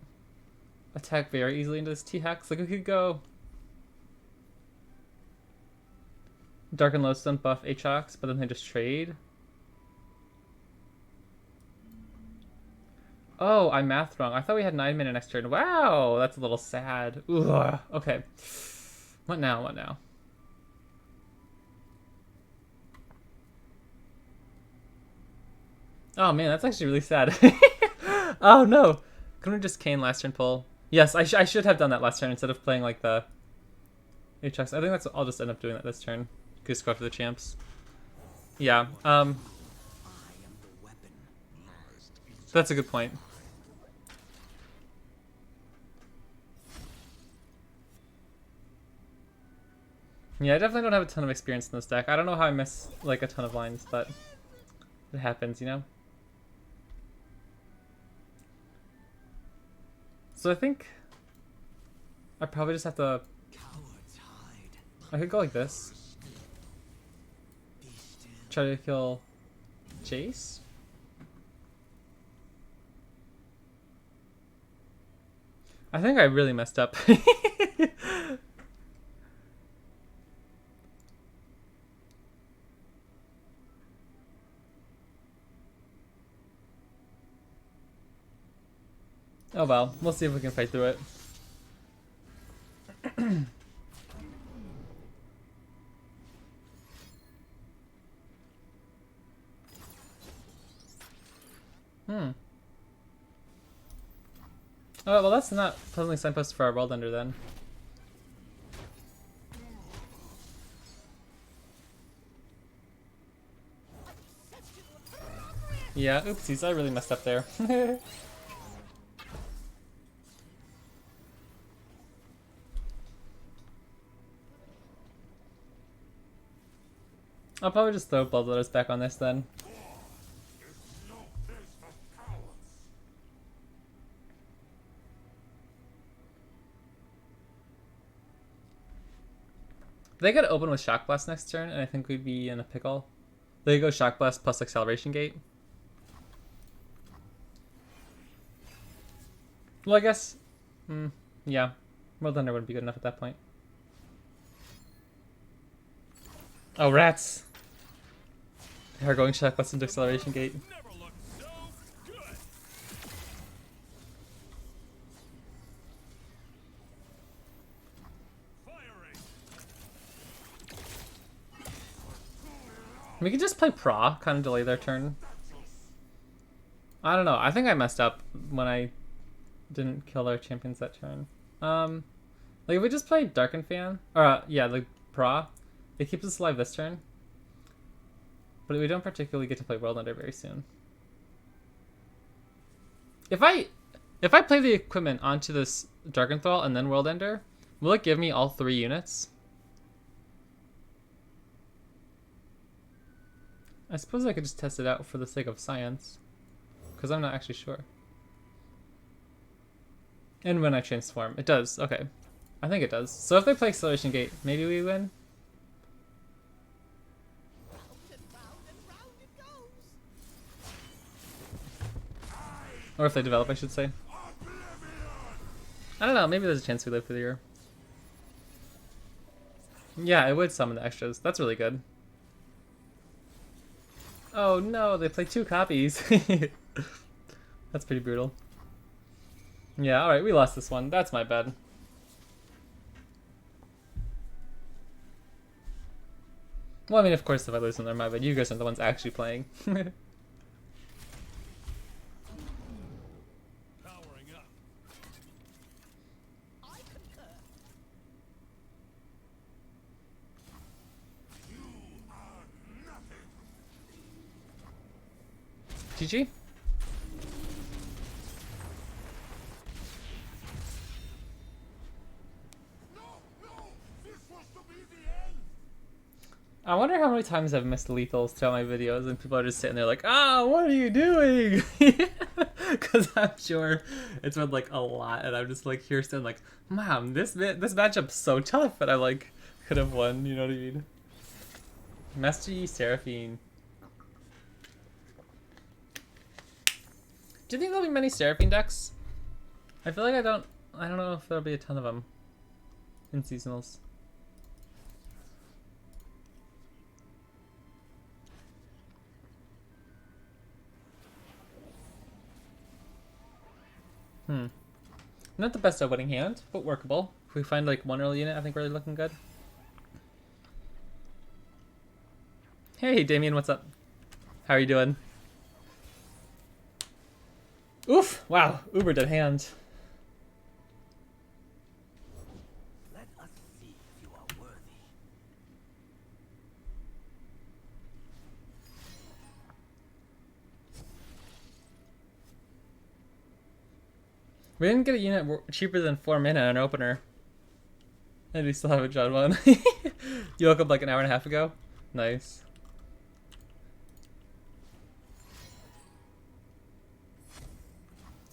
attack very easily into this T-Hex. Like, we could go Dark and Lodestone buff Aatrox, but then they just trade. Oh, I mathed wrong. I thought we had 9 mana next turn. Wow, that's a little sad. Ugh. Okay. What now? What now? Oh man, that's actually really sad. Oh no. Couldn't we just Kayn last turn pull? Yes, I should have done that last turn instead of playing like the Aatrox. I think that's I'll just end up doing that this turn. Just go after the champs. Yeah. That's a good point. Yeah, I definitely don't have a ton of experience in this deck. I don't know how I miss like a ton of lines, but it happens, you know? So I think I probably just have to... I could go like this. Try to kill Jace. I think I really messed up. Oh well, we'll see if we can fight through it. Oh, well that's not puzzling signpost for our World Ender then. Yeah, oopsies, I really messed up there. I'll probably just throw Blood Letters back on this then. They could open with Shock Blast next turn, and I think we'd be in a pickle. They go Shock Blast plus Acceleration Gate. Well, I guess... yeah. World Thunder wouldn't be good enough at that point. Oh, rats! They are going Shock Blast into Acceleration Gate. We could just play Pra, kind of delay their turn. I don't know. I think I messed up when I didn't kill their champions that turn. Like if we just play Darken Fan, or yeah, like Pra, it keeps us alive this turn. But we don't particularly get to play World Ender very soon. If I play the equipment onto this Dark Thrall and then World Ender, will it give me all 3 units? I suppose I could just test it out for the sake of science, because I'm not actually sure. And when I transform, it does. Okay, I think it does. So if they play Acceleration Gate, maybe we win. Or if they develop, I should say. I don't know, maybe there's a chance we live through the year. Yeah, it would summon the extras. That's really good. Oh no, they play 2 copies. That's pretty brutal. Yeah, alright, we lost this one. That's my bad. Well, I mean, of course, if I lose them, they're my bad. You guys are the ones actually playing. GG. No, this was to be the end. I wonder how many times I've missed lethals throughout my videos and people are just sitting there like, ah, what are you doing? Because I'm sure it's been like a lot and I'm just like here standing like, Mom, this matchup's so tough, but I like could have won, you know what I mean? Master Yi Seraphine. Do you think there'll be many Seraphine decks? I feel like I don't know if there'll be a ton of them in seasonals. Not the best opening hand, but workable. If we find like one early unit, I think we're really looking good. Hey, Damien, what's up? How are you doing? Oof! Wow, uber dead hand. Let us see if you are worthy. We didn't get a unit cheaper than 4 mana on an opener. And we still haven't drawn one. You woke up like an hour and a half ago? Nice.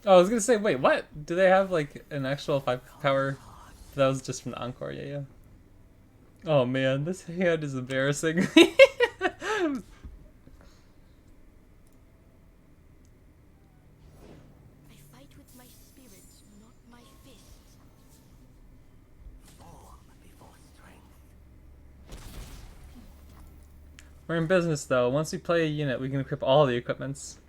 Oh, I was gonna say, wait, what? Do they have like an actual 5 power? That was just from the Encore, yeah. Oh man, this hand is embarrassing. I fight with my spirit, not my fists. Form before strength. We're in business though. Once we play a unit, we can equip all the equipments.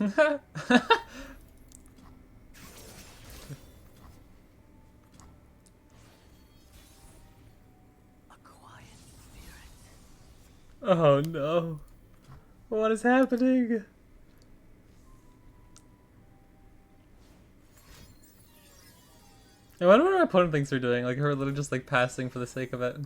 A quiet spirit. Oh no. What is happening? I wonder what our opponent thinks we're doing. Like, we're literally just like passing for the sake of it.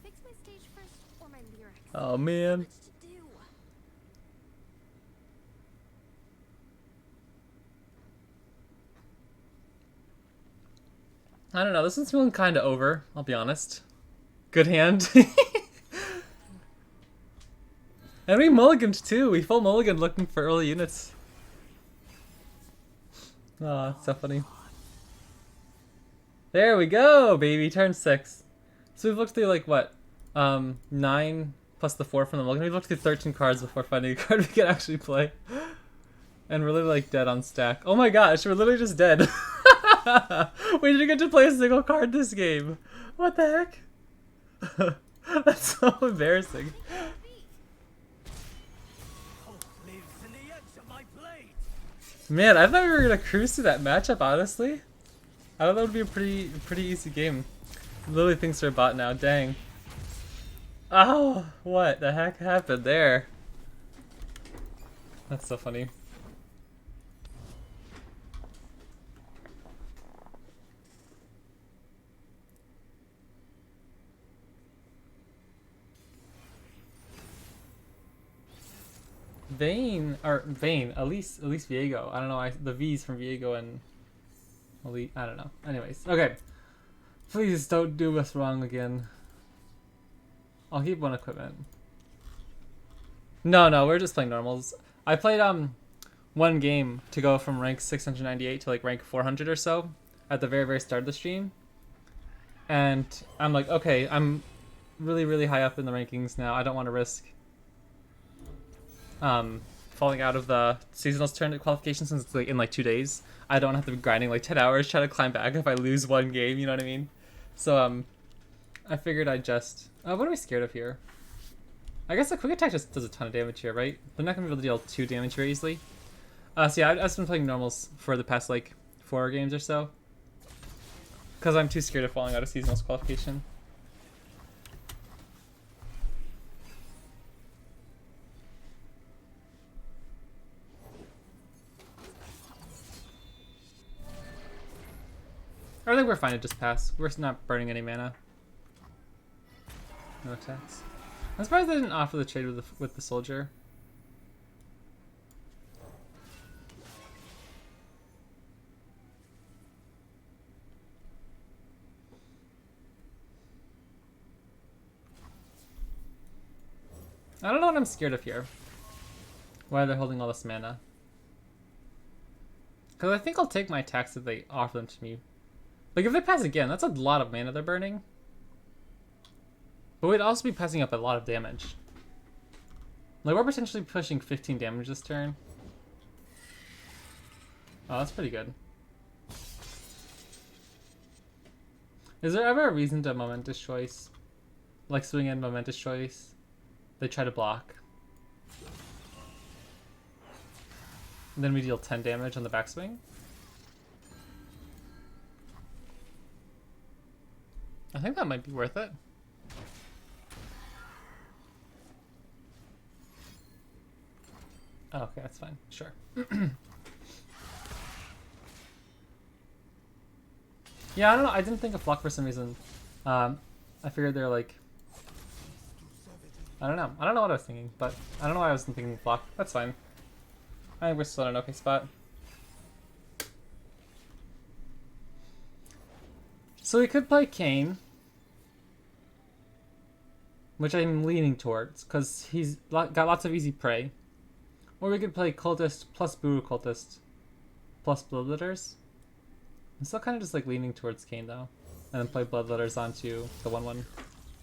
Fix my stage first or my lyrics. Oh man. Much to do. I don't know. This one's feeling kind of over, I'll be honest. Good hand. And we mulliganed too. We full mulligan looking for early units. Oh, it's so funny. There we go, baby. Turn 6. So we've looked through like what? 9 plus the 4 from the mulligan. We've looked through 13 cards before finding a card we can actually play. And we're literally like dead on stack. Oh my gosh, we're literally just dead. We didn't get to play a single card this game. What the heck? That's so embarrassing. Hope lives in the edge of my blade. Man, I thought we were gonna cruise through that matchup, honestly. I thought that would be a pretty easy game. Lily thinks we're a bot now, dang. Oh, what the heck happened there? That's so funny. Vayne, Elise Viego. I don't know, the V's from Viego and Elite, I don't know. Anyways, okay. Please don't do us wrong again. I'll keep one equipment. No, we're just playing normals. I played one game to go from rank 698 to like rank 400 or so at the very start of the stream. And I'm like, okay, I'm really high up in the rankings now. I don't want to risk falling out of the seasonals tournament qualification since it's like in like 2 days. I don't have to be grinding like 10 hours trying to climb back if I lose one game, you know what I mean? So I figured I'd just what am I scared of here? I guess the quick attack just does a ton of damage here, right? They're not gonna be able to deal 2 damage very easily. So yeah, I've just been playing normals for the past like 4 games or so. Because I'm too scared of falling out of seasonals qualification. I think we're fine to just pass. We're not burning any mana. No attacks. I'm surprised they didn't offer the trade with the soldier. I don't know what I'm scared of here. Why they're holding all this mana. Because I think I'll take my attacks if they offer them to me. Like, if they pass again, that's a lot of mana they're burning. But we'd also be passing up a lot of damage. Like, we're potentially pushing 15 damage this turn. Oh, that's pretty good. Is there ever a reason to momentous choice? Like, swing in momentous choice? They try to block. And then we deal 10 damage on the backswing. I think that might be worth it. Oh, okay, that's fine. Sure. Yeah, I don't know. I didn't think of block for some reason. I figured they're like... I don't know. I don't know what I was thinking, but I don't know why I wasn't thinking block. That's fine. I think we're still in an okay spot. So we could play Kayn, which I'm leaning towards, because he's got lots of easy prey. Or we could play Cultist plus Buru Cultist plus Bloodletters. I'm still kind of just like leaning towards Kayn though. And then play Bloodletters onto the 1/1.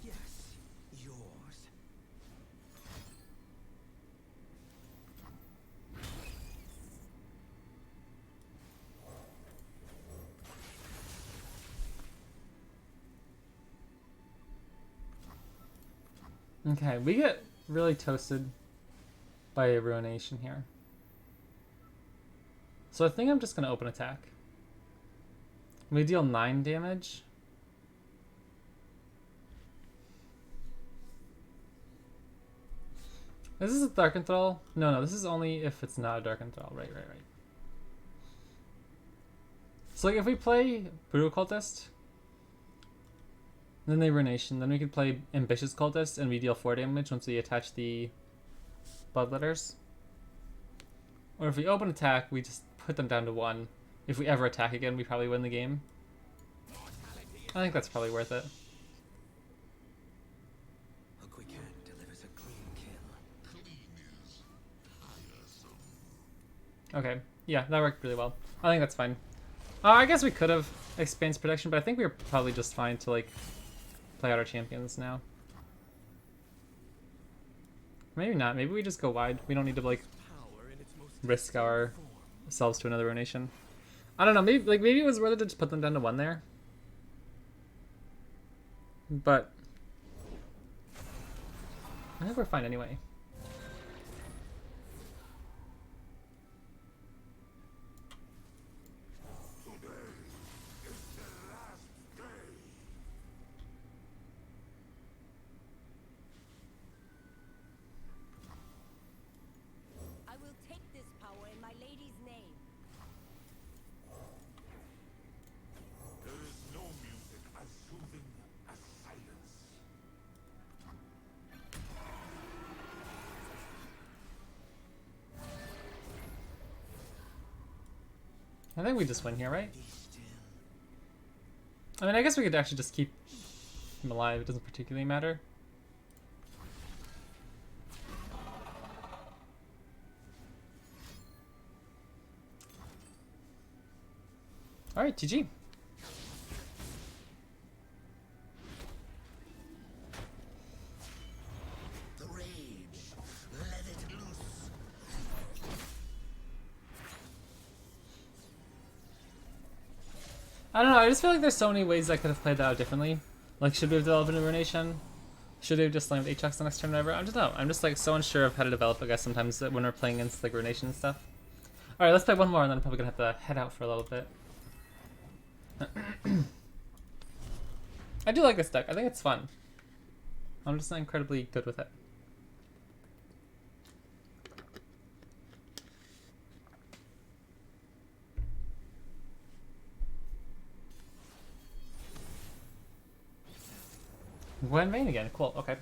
Yes, yours. Okay, we get really toasted by a Ruination here. So I think I'm just going to open attack. We deal 9 damage. Is this a Dark Enthrall? No, this is only if it's not a Dark Enthrall. Right. So like if we play Brutal Cultist, then they Ruination, then we could play Ambitious Cultist and we deal 4 damage once we attach the Bloodletters. Or if we open attack, we just put them down to 1. If we ever attack again, we probably win the game. I think that's probably worth it. A quick hand delivers a clean kill. Okay, yeah, that worked really well. I think that's fine. I guess we could have expands protection, but I think we were probably just fine to like play out our champions now. Maybe not. Maybe we just go wide. We don't need to like risk ourselves to another Ruination. I don't know. Maybe it was worth it to just put them down to 1 there. But I think we're fine anyway. I will take this power in my lady's name. There is no music as soothing as silence. I think we just win here, right? I mean, I guess we could actually just keep him alive. It doesn't particularly matter. Alright, GG. The rage, let it loose. I don't know, I just feel like there's so many ways I could have played that out differently. Like, should we have developed a Ruination? Should we have just slammed Aatrox the next turn or whatever? I don't know. I'm just like so unsure of how to develop, I guess, sometimes when we're playing against like Ruination and stuff. Alright, let's play one more and then I'm probably gonna have to head out for a little bit. I do like this deck. I think it's fun. I'm just not incredibly good with it. Gwen main again. Cool. Okay.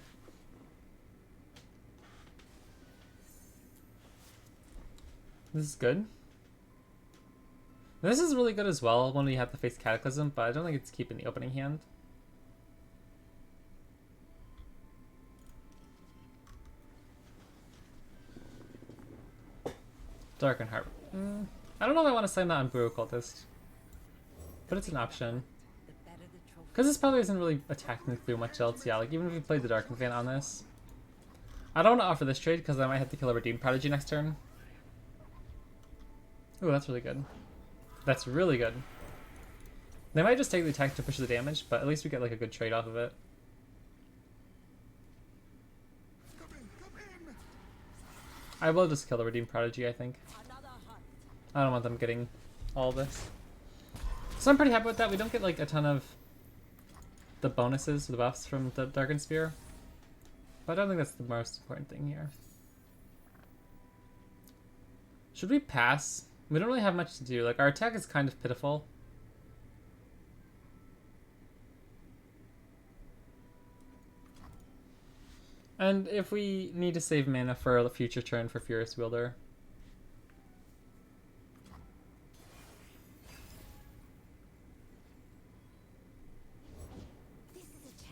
This is good. This is really good as well when we have to face Cataclysm, but I don't think it's keeping the opening hand. Darkenheart. I don't know if I want to sign that on Brew Occultist, but it's an option. Because this probably isn't really attacking through much else. Yeah, like even if we played the Darken Fan on this. I don't want to offer this trade because I might have to kill a Redeemed Prodigy next turn. Ooh, that's really good. That's really good. They might just take the attack to push the damage, but at least we get like a good trade off of it. I will just kill the Redeemed Prodigy, I think. I don't want them getting all this. So I'm pretty happy with that. We don't get like a ton of the bonuses, the buffs from the Darkened Sphere. But I don't think that's the most important thing here. Should we pass? We don't really have much to do. Like, our attack is kind of pitiful. And if we need to save mana for a future turn for Furious Wielder.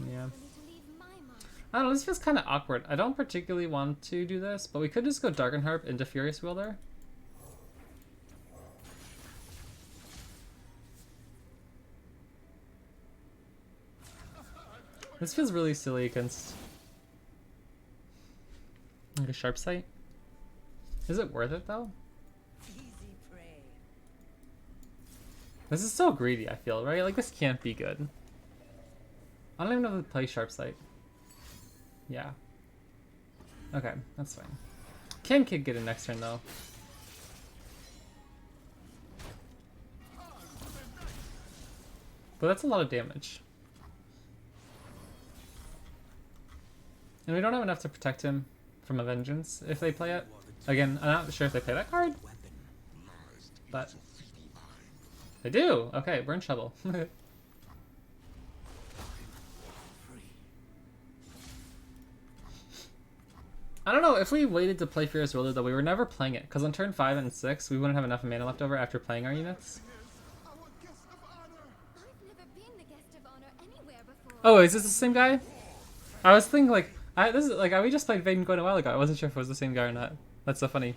Yeah. I don't know, this feels kind of awkward. I don't particularly want to do this, but we could just go Darkenharp into Furious Wielder. This feels really silly against like a Sharp Sight. Is it worth it though? This is so greedy, I feel, right? Like this can't be good. I don't even know if to play Sharp Sight. Yeah. Okay, that's fine. Kayn could get it next turn though. But that's a lot of damage. And we don't have enough to protect him from a Vengeance if they play it. Again, I'm not sure if they play that card. But they do! Okay, we're in trouble. I don't know, if we waited to play Furious Wielder though, we were never playing it, because on turn 5 and 6, we wouldn't have enough mana left over after playing our units. Oh, is this the same guy? I was thinking like, we just played Vaden Gwen a while ago. I wasn't sure if it was the same guy or not. That's so funny.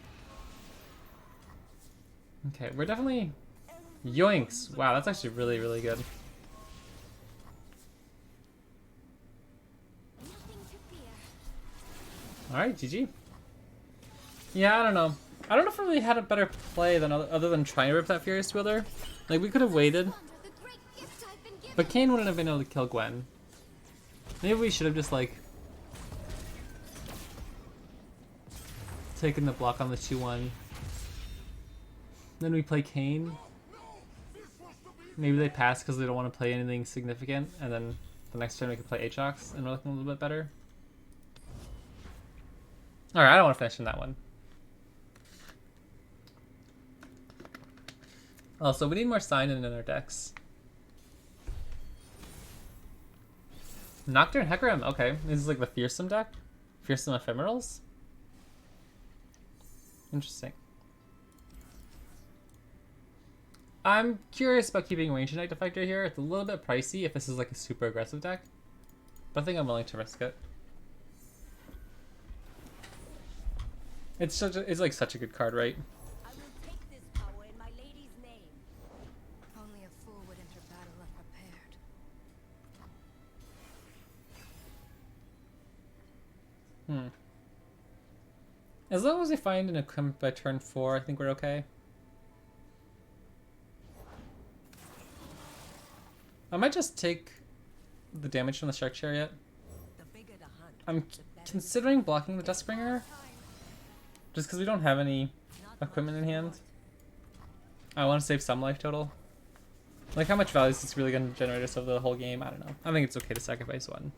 Okay, we're definitely... Yoinks! Wow, that's actually really, really good. Alright, GG. Yeah, I don't know. I don't know if we really had a better play than other than trying to rip that Furious Wielder. Like, we could have waited. But Kayn wouldn't have been able to kill Gwen. Maybe we should have just, like... taken the block on the 2-1. Then we play Kayn. Maybe they pass because they don't want to play anything significant. And then the next turn we can play Aatrox and we're looking a little bit better. Alright, I don't want to finish in that one. Also, we need more Sign in our decks. Nocturne Hecarim, okay. This is like the Fearsome deck? Fearsome Ephemerals? Interesting. I'm curious about keeping Range Knight Defector here. It's a little bit pricey if this is like a super aggressive deck. But I think I'm willing to risk it. It's like such a good card, right? I will take this power in my lady's name. Only a fool would enter battle unprepared. As long as we find an equipment by turn 4, I think we're okay. I might just take the damage from the Shark Chariot. I'm considering blocking the Duskbringer. Just because we don't have any equipment in hand. I want to save some life total. Like, how much value is this really going to generate us over the whole game? I don't know. I think it's okay to sacrifice one.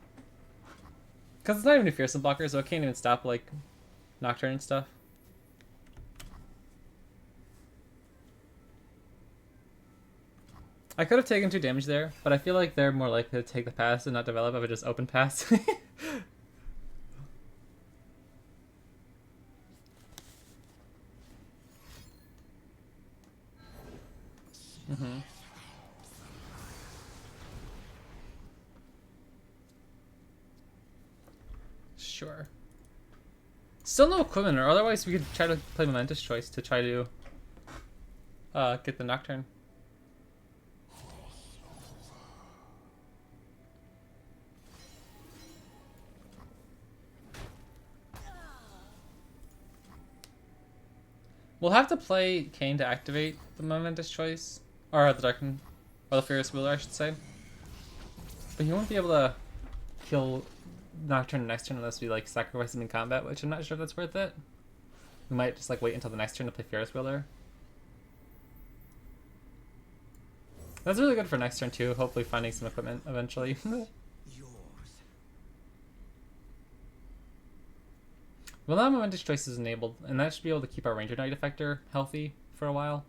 Because it's not even a Fearsome blocker, so it can't even stop, like, Nocturne and stuff. I could have taken 2 damage there, but I feel like they're more likely to take the pass and not develop if it just open pass. Mm-hmm. Sure. Still no equipment, or otherwise we could try to play Momentous Choice to try to get the Nocturne. We'll have to play Kayn to activate the Momentous Choice. Or the Darken, or the Furious Wheeler, I should say. But he won't be able to kill Nocturne next turn unless we like sacrifice him in combat, which I'm not sure if that's worth it. We might just like wait until the next turn to play Furious Wheeler. That's really good for next turn too, hopefully finding some equipment eventually. Yours. Well, now Momentous Choice is enabled, and that should be able to keep our Ranger Knight Effector healthy for a while.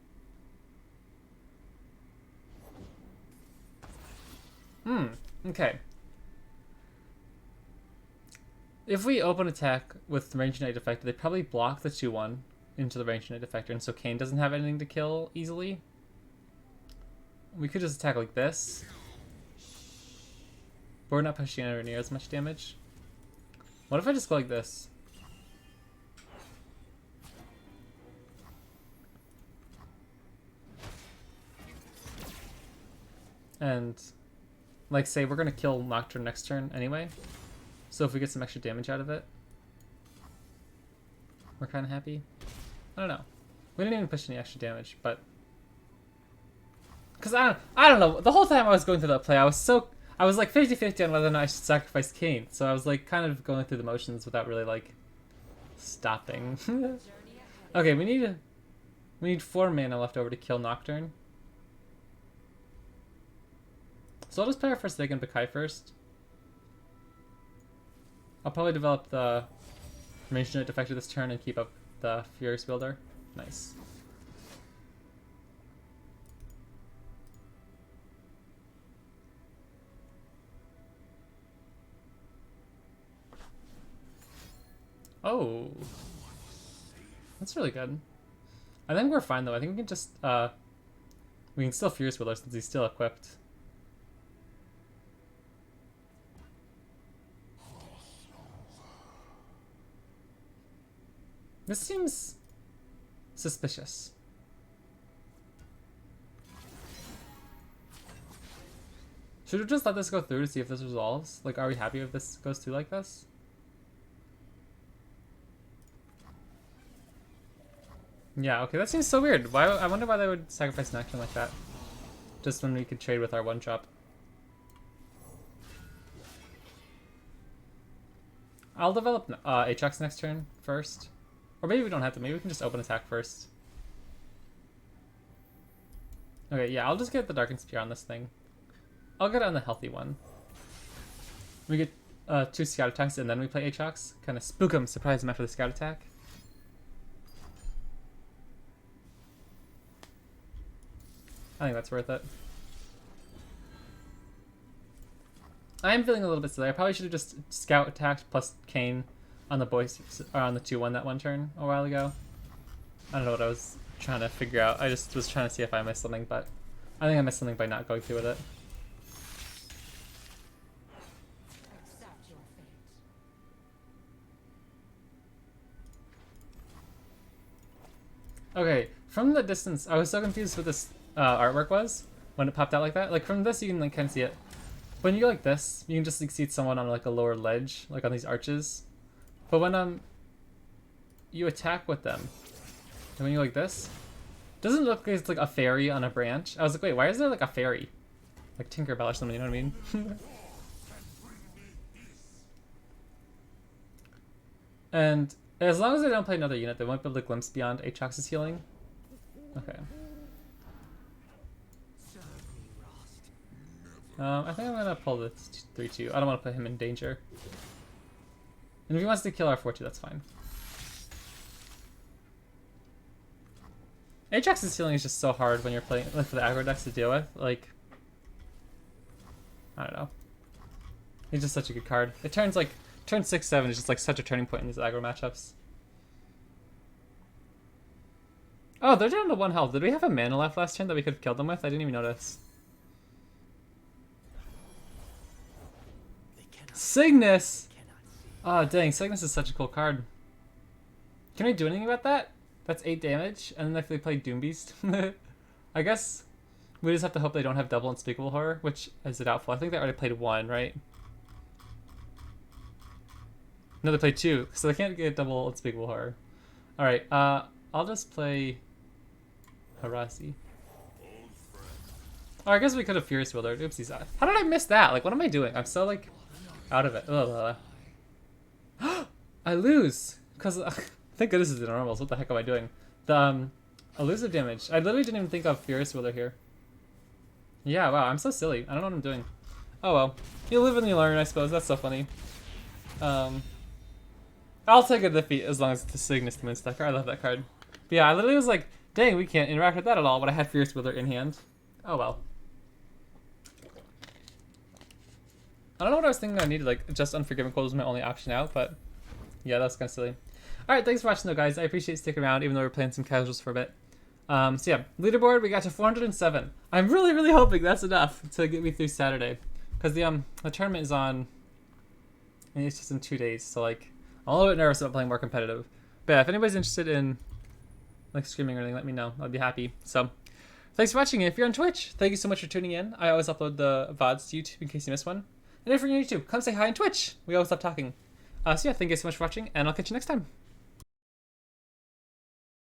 Okay. If we open attack with the Ranger Knight Effector, they probably block the 2-1 into the Ranger Knight Effector, and so Kayn doesn't have anything to kill easily. We could just attack like this. But we're not pushing anywhere near as much damage. What if I just go like this? And like say we're gonna kill Nocturne next turn anyway. So if we get some extra damage out of it, we're kinda happy. I don't know. We didn't even push any extra damage, but cause I don't know, the whole time I was going through that play I was like 50-50 on whether or not I should sacrifice Kayn. So I was like kind of going through the motions without really like stopping. Okay, we need 4 mana left over to kill Nocturne. So I'll just play our first Vega and Bakai first. I'll probably develop the Ranger Knight Defector this turn and keep up the Furious Wielder. Nice. Oh. That's really good. I think we're fine though. I think we can just, we can still Furious Wielder since he's still equipped. This seems suspicious. Should we just let this go through to see if this resolves? Like, are we happy if this goes through like this? Yeah, okay, that seems so weird. Why? I wonder why they would sacrifice an action like that. Just when we could trade with our 1-drop. I'll develop Aatrox next turn first. Or maybe we don't have to. Maybe we can just open attack first. Okay, yeah, I'll just get the Darkened Spear on this thing. I'll get on the healthy one. We get 2 scout attacks and then we play Aatrox. Kind of spook him, surprise him after the scout attack. I think that's worth it. I am feeling a little bit silly. I probably should have just scout attacked plus Kayn on the boys, or on the 2-1 that one turn a while ago. I don't know what I was trying to figure out. I just was trying to see if I missed something, but I think I missed something by not going through with it. Accept your fate. Okay, from the distance, I was so confused what this artwork was when it popped out like that. Like from this, you can like kind of see it. When you go like this, you can just like, see someone on like a lower ledge, like on these arches. But when you attack with them, and when you go like this, it doesn't look like it's like a fairy on a branch. I was like, wait, why is there like a fairy? Like Tinkerbell or something, you know what I mean? And as long as I don't play another unit, they won't be able to glimpse beyond Aatrox's healing. Okay. I think I'm gonna pull the 3-2. I don't want to put him in danger. And if he wants to kill our 4-2, that's fine. Aatrox's healing is just so hard when you're playing like, for the aggro decks to deal with. Like, I don't know. He's just such a good card. It turns like turn 6-7 is just like such a turning point in these aggro matchups. Oh, they're down to 1 health. Did we have a mana left last turn that we could have killed them with? I didn't even notice. Cygnus! Oh, dang. Cygnus is such a cool card. Can we do anything about that? That's 8 damage. And then if they play Doombeast. I guess we just have to hope they don't have double Unspeakable Horror, which is a doubtful. I think they already played 1, right? No, they played 2, so they can't get double Unspeakable Horror. Alright, I'll just play Harasi. Oh, I guess we could have Furious Wielded. Oopsies. How did I miss that? Like, what am I doing? I'm so, like, out of it. Ugh. I lose! Because, thank goodness it's the normals. What the heck am I doing? The, elusive damage. I literally didn't even think of Furious Wielded here. Yeah, wow, I'm so silly. I don't know what I'm doing. Oh well. You live and you learn, I suppose. That's so funny. I'll take a defeat as long as it's the Cygnus to Moonstucker. I love that card. But yeah, I literally was like, dang, we can't interact with that at all, but I had Fierce Wither in hand. Oh well. I don't know what I was thinking I needed, like, just Unforgiven Cold was my only option out, but yeah, that's kind of silly. Alright, thanks for watching though, guys. I appreciate you sticking around, even though we're playing some casuals for a bit. So yeah, leaderboard, we got to 407. I'm really, really hoping that's enough to get me through Saturday. Because the tournament is on, I mean, it's just in 2 days, so like, I'm a little bit nervous about playing more competitive. But yeah, if anybody's interested in like streaming or anything, let me know. I'd be happy. So, thanks for watching. If you're on Twitch, thank you so much for tuning in. I always upload the VODs to YouTube in case you miss one. And if you're on YouTube, come say hi on Twitch. We always love talking. So yeah, thank you so much for watching, and I'll catch you next time.